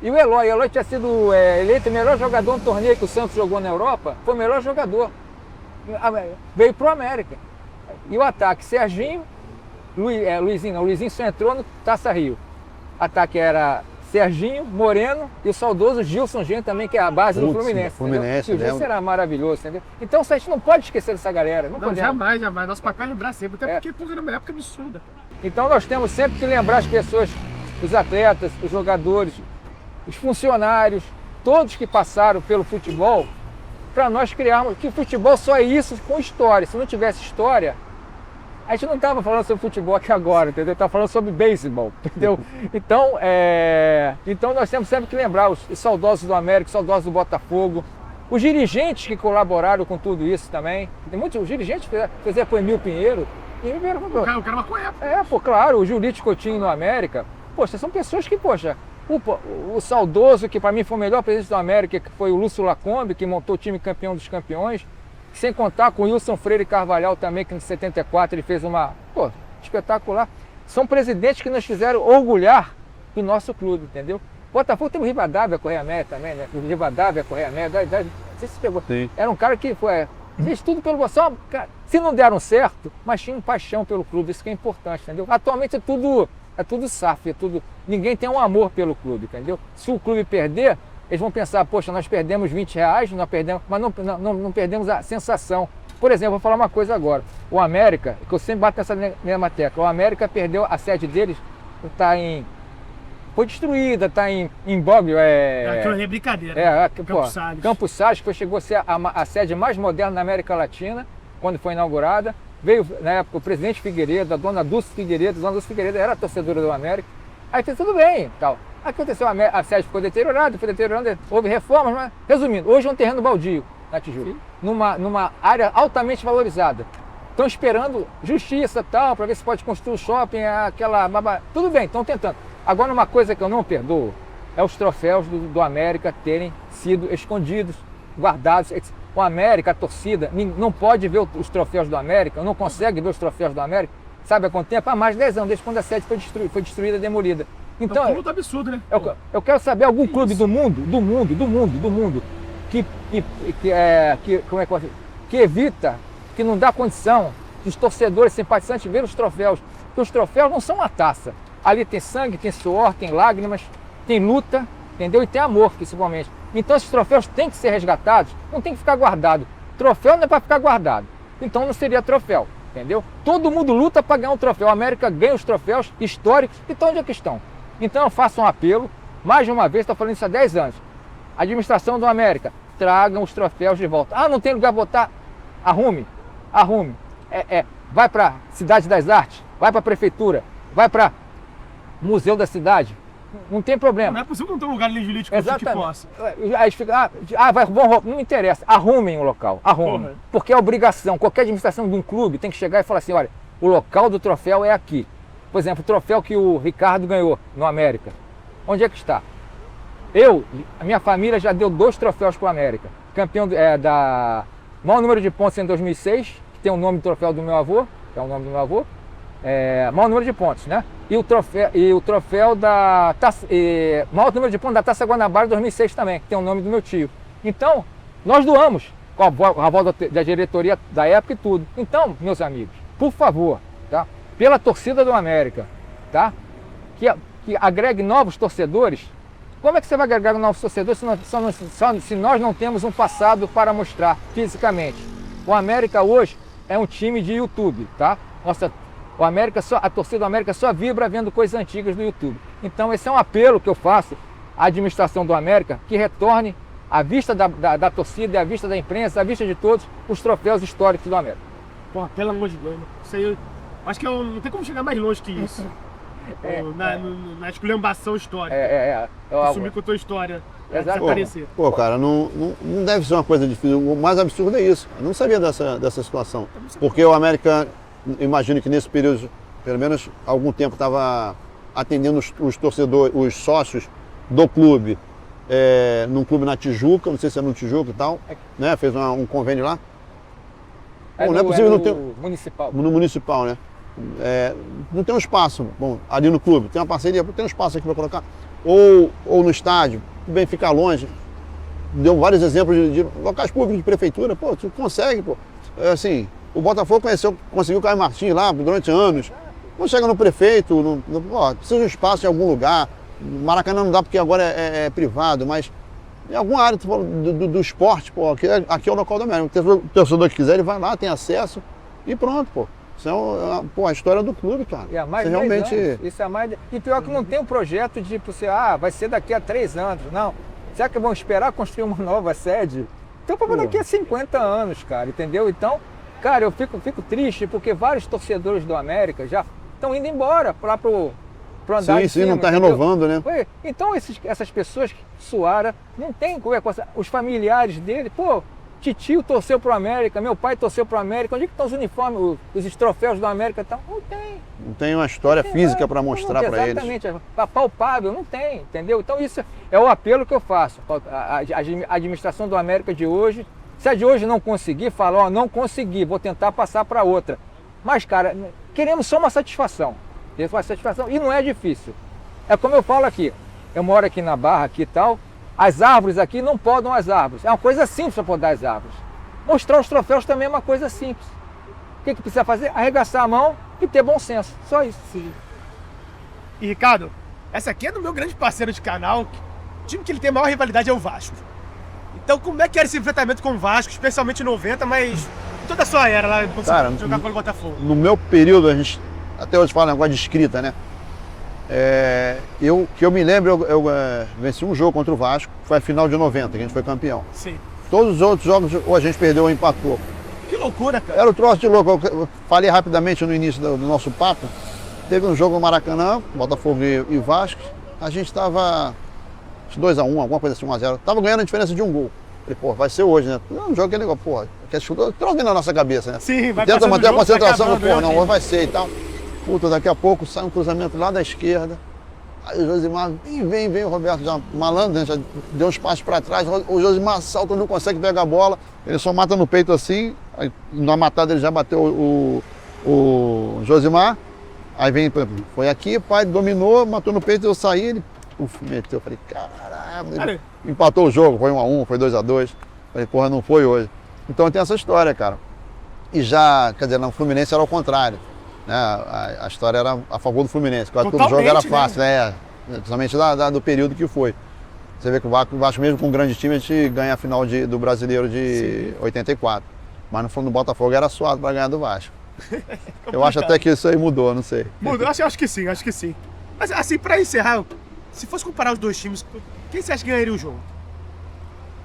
E o Eloy tinha sido eleito o melhor jogador no torneio que o Santos jogou na Europa, foi o melhor jogador. Veio pro América. E o ataque, Serginho, Luizinho só entrou no Taça Rio. Ataque era Serginho, Moreno e o saudoso Gilson Gento também, que é a base do Fluminense. O Gilson era maravilhoso, entendeu? Então a gente não pode esquecer dessa galera. Não jamais. Nosso papel é lembrar sempre, até porque era uma época absurda. Então nós temos sempre que lembrar as pessoas, os atletas, os jogadores, os funcionários, todos que passaram pelo futebol, para nós criarmos, que o futebol só é isso com história. Se não tivesse história, a gente não estava falando sobre futebol aqui agora, entendeu? Estava falando sobre beisebol, entendeu? Então nós temos sempre que lembrar os saudosos do América, os saudosos do Botafogo, os dirigentes que colaboraram com tudo isso também. Tem muitos dirigentes, por exemplo, o Emil Pinheiro. O cara maconha. Claro, o Julito Coutinho no América. Poxa, são pessoas que, o saudoso, que para mim foi o melhor presidente do América, que foi o Lúcio Lacombe, que montou o time campeão dos campeões. Sem contar com o Wilson Freire Carvalhal também, que em 74 ele fez uma, espetacular. São presidentes que nos fizeram orgulhar do nosso clube, entendeu? Botafogo tem o Rivadavia Correia Média também, né? O Rivadavia Correia Média, não sei se pegou. Sim. Era um cara que fez tudo pelo Botafogo. Se não deram certo, mas tinha paixão pelo clube, isso que é importante, entendeu? Atualmente é tudo SAF, ninguém tem um amor pelo clube, entendeu? Se o clube perder, eles vão pensar, poxa, nós perdemos R$20, mas não perdemos a sensação. Por exemplo, vou falar uma coisa agora. O América, que eu sempre bato nessa mesma tecla, o América perdeu a sede deles, foi destruída, está em Boglio. Aquilo ali é brincadeira. Campos Salles, que chegou a ser a sede mais moderna da América Latina, quando foi inaugurada. Veio, na época, o presidente Figueiredo, a dona Dulce Figueiredo. A dona Dulce Figueiredo era torcedora do América. Aí fez tudo bem, tal. Aconteceu, a sede ficou deteriorada, houve reformas, mas, resumindo, hoje é um terreno baldio na Tijuca, numa área altamente valorizada. Estão esperando justiça tal, para ver se pode construir o shopping, tudo bem, estão tentando. Agora, uma coisa que eu não perdoo é os troféus do América terem sido escondidos, guardados. O América, a torcida, não pode ver os troféus do América, não consegue ver os troféus do América, sabe há quanto tempo? Há mais de 10 anos, desde quando a sede foi destruída, demolida. Então, é um clube absurdo, né? Eu quero saber algum clube do mundo, que evita, que não dá condição dos torcedores simpatizantes ver os troféus. Porque os troféus não são uma taça. Ali tem sangue, tem suor, tem lágrimas, tem luta, entendeu? E tem amor, principalmente. Então esses troféus têm que ser resgatados, não tem que ficar guardado. Troféu não é para ficar guardado. Então não seria troféu, entendeu? Todo mundo luta para ganhar um troféu. A América ganha os troféus históricos. Então onde é que estão? Então eu faço um apelo, mais de uma vez, estou falando isso há 10 anos. Administração do América, tragam os troféus de volta. Ah, não tem lugar para botar? Arrume. Vai para Cidade das Artes, vai para a Prefeitura, vai para Museu da Cidade. Não tem problema. Não é possível não ter um lugar ali jurídico que possa. Aí fica, não interessa, arrumem o local, arrumem. Porque é obrigação, qualquer administração de um clube tem que chegar e falar assim, olha, o local do troféu é aqui. Por exemplo, o troféu que o Ricardo ganhou no América. Onde é que está? A minha família já deu 2 troféus para o América. Campeão da maior número de pontos em 2006, que tem o nome do troféu do meu avô, que é o nome do meu avô. Maior número de pontos, né? E o troféu da maior número de pontos da Taça Guanabara 2006 também, que tem o nome do meu tio. Então, nós doamos, com a aval da diretoria da época e tudo. Então, meus amigos, por favor, tá? Pela torcida do América, tá? Que agregue novos torcedores, Como é que você vai agregar um novo torcedor se nós não temos um passado para mostrar fisicamente? O América hoje é um time de YouTube, tá? Nossa, a torcida do América só vibra vendo coisas antigas do YouTube. Então esse é um apelo que eu faço à administração do América, que retorne à vista da torcida, à vista da imprensa, à vista de todos, os troféus históricos do América. Porra, pelo amor de Deus, né? Isso aí, acho que não tem como chegar mais longe que isso. Na esculhambação histórica. Assumir com a tua história. Exatamente. Pô, cara, não deve ser uma coisa difícil. O mais absurdo é isso. Eu não sabia dessa situação. Porque o América, imagino que nesse período, pelo menos algum tempo, estava atendendo os torcedores, os sócios do clube, num clube na Tijuca, não sei se é no Tijuca e tal, né? Fez um convênio lá. Bom, não é possível não ter. Municipal. No municipal, né? Não tem um espaço, bom, ali no clube, tem uma parceria, tem um espaço aqui para colocar. Ou no estádio, bem ficar longe. Deu vários exemplos de locais públicos de prefeitura, pô, tu consegue, pô. Assim, o Botafogo conseguiu o Caio Martins lá durante anos. Quando chega no prefeito, precisa de um espaço em algum lugar. Maracanã não dá porque agora é privado, mas em alguma área do esporte, pô, aqui é o local do América. O torcedor que quiser, ele vai lá, tem acesso e pronto, pô. Isso é a história do clube, cara. E há mais de de 10 realmente... anos. Isso é mais de... E pior que não tem um projeto de, tipo, vai ser daqui a 3 anos. Não. Será que vão esperar construir uma nova sede? Então, para daqui a 50 anos, cara, entendeu? Então, cara, eu fico triste porque vários torcedores do América já estão indo embora lá pro andar de cima, não está renovando, né? Então, essas pessoas suaram, não tem coisa. Os familiares dele, pô, titio torceu pro América, meu pai torceu pro América. Onde é que estão os uniformes, os troféus do América? Não tem. Não tem uma história física para mostrar para eles. Exatamente, palpável, não tem, entendeu? Então isso é o apelo que eu faço. A administração do América de hoje, se a de hoje não conseguir, fala, ó, não consegui, vou tentar passar para outra. Mas, cara, queremos só uma satisfação. Uma satisfação, e não é difícil. É como eu falo aqui, eu moro aqui na Barra aqui e tal, as árvores aqui não podam as árvores. É uma coisa simples para podar as árvores. Mostrar os troféus também é uma coisa simples. O que precisa fazer? Arregaçar a mão e ter bom senso. Só isso. Sim. E Ricardo, essa aqui é do meu grande parceiro de canal. O time que ele tem a maior rivalidade é o Vasco. Então como é que era esse enfrentamento com o Vasco, especialmente em 90, mas toda a sua era lá, quando você jogar contra o Botafogo? No meu período, a gente até hoje fala negócio de escrita, né? Que eu me lembro, eu venci um jogo contra o Vasco, foi a final de 90, que a gente foi campeão. Sim. Todos os outros jogos, ou a gente perdeu ou empatou. Que loucura, cara. Era um troço de louco. Eu falei rapidamente no início do nosso papo. Teve um jogo no Maracanã, Botafogo e Vasco. A gente estava 2-1, alguma coisa assim, 1-0. Tava ganhando a diferença de um gol. Falei, pô, vai ser hoje, né? Um jogo que é legal, porra. Troço na nossa cabeça, né? Sim, vai tenta manter a concentração, pô, não, vai ser e tal. Puta, daqui a pouco sai um cruzamento lá da esquerda. Aí o Josimar, vem o Roberto já malandro, né? Já deu uns passos para trás. O Josimar salta, não consegue pegar a bola. Ele só mata no peito assim. Aí, na matada ele já bateu o Josimar. Aí foi aqui, pai, dominou, matou no peito, eu saí, ele meteu. Eu falei, caralho. Empatou o jogo, foi 1-1, foi 2-2. Falei, porra, não foi hoje. Então tem essa história, cara. E já, quer dizer, no Fluminense era ao contrário. Né? A história era a favor do Fluminense, quase todo jogo era fácil, né? Principalmente do período que foi. Você vê que o Vasco mesmo com um grande time, a gente ganha a final do Brasileiro de 84. Mas no Botafogo era suado para ganhar do Vasco. Eu acho até que isso aí mudou, não sei. Mudou, acho que sim. Mas assim, para encerrar, se fosse comparar os dois times, quem você acha que ganharia o jogo?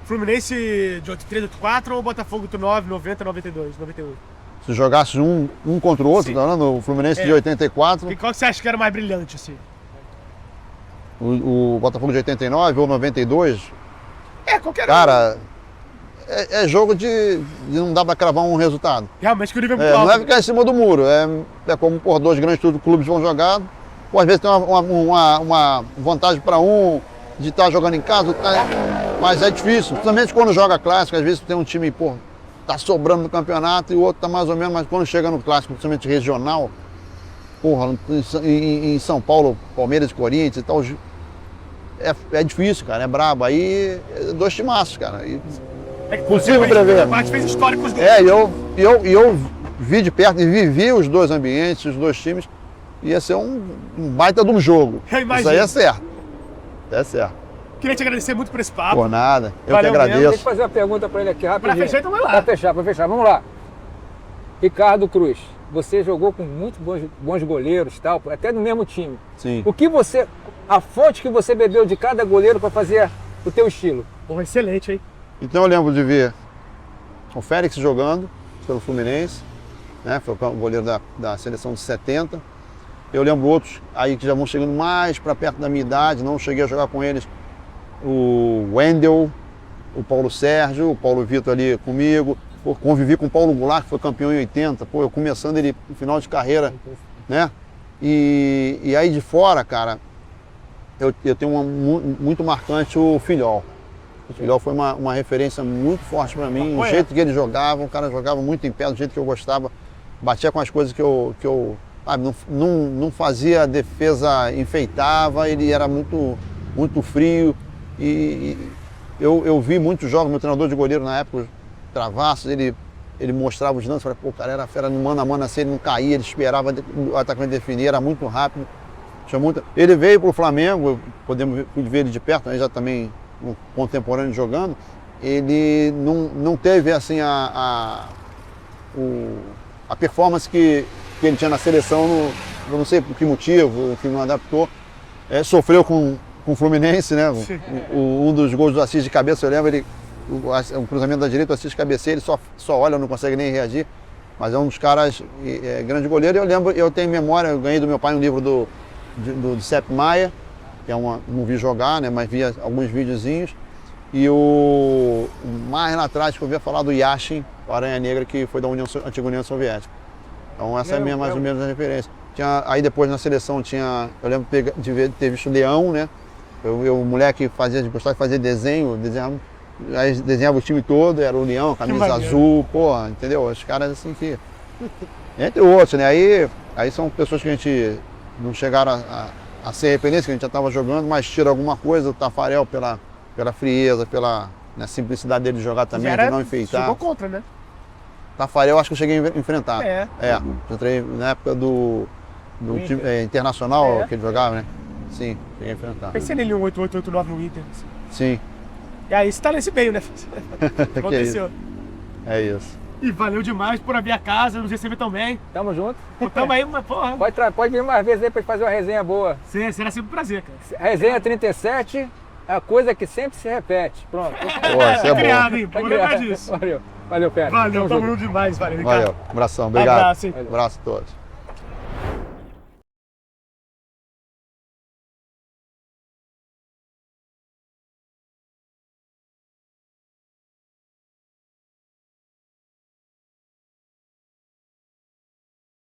Fluminense de 83, 84 ou Botafogo do 9, 90, 92, 98? Se jogasse um contra o outro, tá falando? O Fluminense de 84. E qual você acha que era mais brilhante, assim? O Botafogo de 89 ou 92? Qualquer Cara, é jogo de não dá pra cravar um resultado. Realmente que o nível é muito alto. Não é ficar em cima do muro. É como dois grandes clubes vão jogar. Pô, às vezes tem uma vantagem para um de estar jogando em casa, mas é difícil. Principalmente quando joga clássico, às vezes tem um time, pô, tá sobrando no campeonato e o outro tá mais ou menos, mas quando chega no clássico, principalmente regional, porra, em São Paulo, Palmeiras e Corinthians e tal, é difícil, cara, é brabo. Aí, dois timaços, cara. Possível prever. A fez históricos do eu vi de perto e vivi os dois ambientes, os dois times. Ia ser um baita de um jogo. Isso aí é certo. É certo. Queria te agradecer muito por esse papo. Por nada. Eu Valeu que mesmo. agradeço. Deixa eu fazer uma pergunta para ele aqui rapidinho. Pra fechar, então vai lá. Pra fechar, vamos lá. Ricardo Cruz, você jogou com muito bons goleiros, tal, até no mesmo time. Sim. A fonte que você bebeu de cada goleiro para fazer o teu estilo? Pô, excelente, hein? Então eu lembro de ver o Félix jogando pelo Fluminense, né? Foi o goleiro da seleção de 70. Eu lembro outros aí que já vão chegando mais para perto da minha idade, não cheguei a jogar com eles. O Wendel, o Paulo Sérgio, o Paulo Vitor ali comigo. Pô, convivi com o Paulo Goulart, que foi campeão em 80. Pô, eu começando ele no final de carreira, né? E aí de fora, cara, eu tenho muito marcante o Filhol. O Filhol foi uma referência muito forte para mim. O jeito que ele jogava, o cara jogava muito em pé, do jeito que eu gostava. Batia com as coisas que eu sabe, não fazia defesa, enfeitava, ele era muito frio. E eu vi muitos jogos, meu treinador de goleiro na época, Travassos, ele mostrava os lances, falei, pô, o cara era fera no mano a mano assim, ele não caía, ele esperava o atacante definir, era muito rápido. Ele veio para o Flamengo, podemos ver ele de perto, né, já também um contemporâneo jogando. Ele não teve assim a performance que ele tinha na seleção, eu não sei por que motivo, que não adaptou. Sofreu com o Fluminense, né? Um dos gols do Assis de cabeça, eu lembro, o cruzamento da direita, o Assis cabeceia, ele só olha, não consegue nem reagir. Mas é um dos caras, grande goleiro. Eu lembro, eu tenho memória, eu ganhei do meu pai um livro do Sepp Maier, que não vi jogar, né? Mas vi alguns videozinhos. E mais lá atrás que eu via falar do Yashin, o Aranha Negra, que foi da antiga União Soviética. Então essa é mais ou menos a referência. Aí depois na seleção eu lembro de ter visto Leão, né? O moleque gostava de fazer desenho, desenhava o time todo, era o Leão, camisa azul, porra, entendeu? Os caras assim que... Entre outros, né? Aí são pessoas que a gente não chegaram a ser referência, que a gente já estava jogando, mas tira alguma coisa, o Tafarel pela frieza, pela simplicidade dele de jogar também, de não enfeitar. Jogou contra, né? Tafarel, acho que eu cheguei a enfrentar. Eu entrei na época do time internacional que ele jogava, né? Sim, cheguei a enfrentar. Pensei nele 8889 no Inter. Sim. E aí você tá nesse meio, né? Aconteceu. É isso. E valeu demais por abrir a casa, nos receber tão bem. Tamo junto. Tamo aí, mas porra. Pode vir mais vezes aí pra gente fazer uma resenha boa. Sim, será sempre um prazer, cara. Resenha 37 é a coisa que sempre se repete. Pronto. Isso é criado, hein? Vou lembrar disso. Valeu, Pedro. Valeu, tamo junto demais. Valeu, Ricardo. Valeu, abração, obrigado. Abraço, hein? Abraço a todos.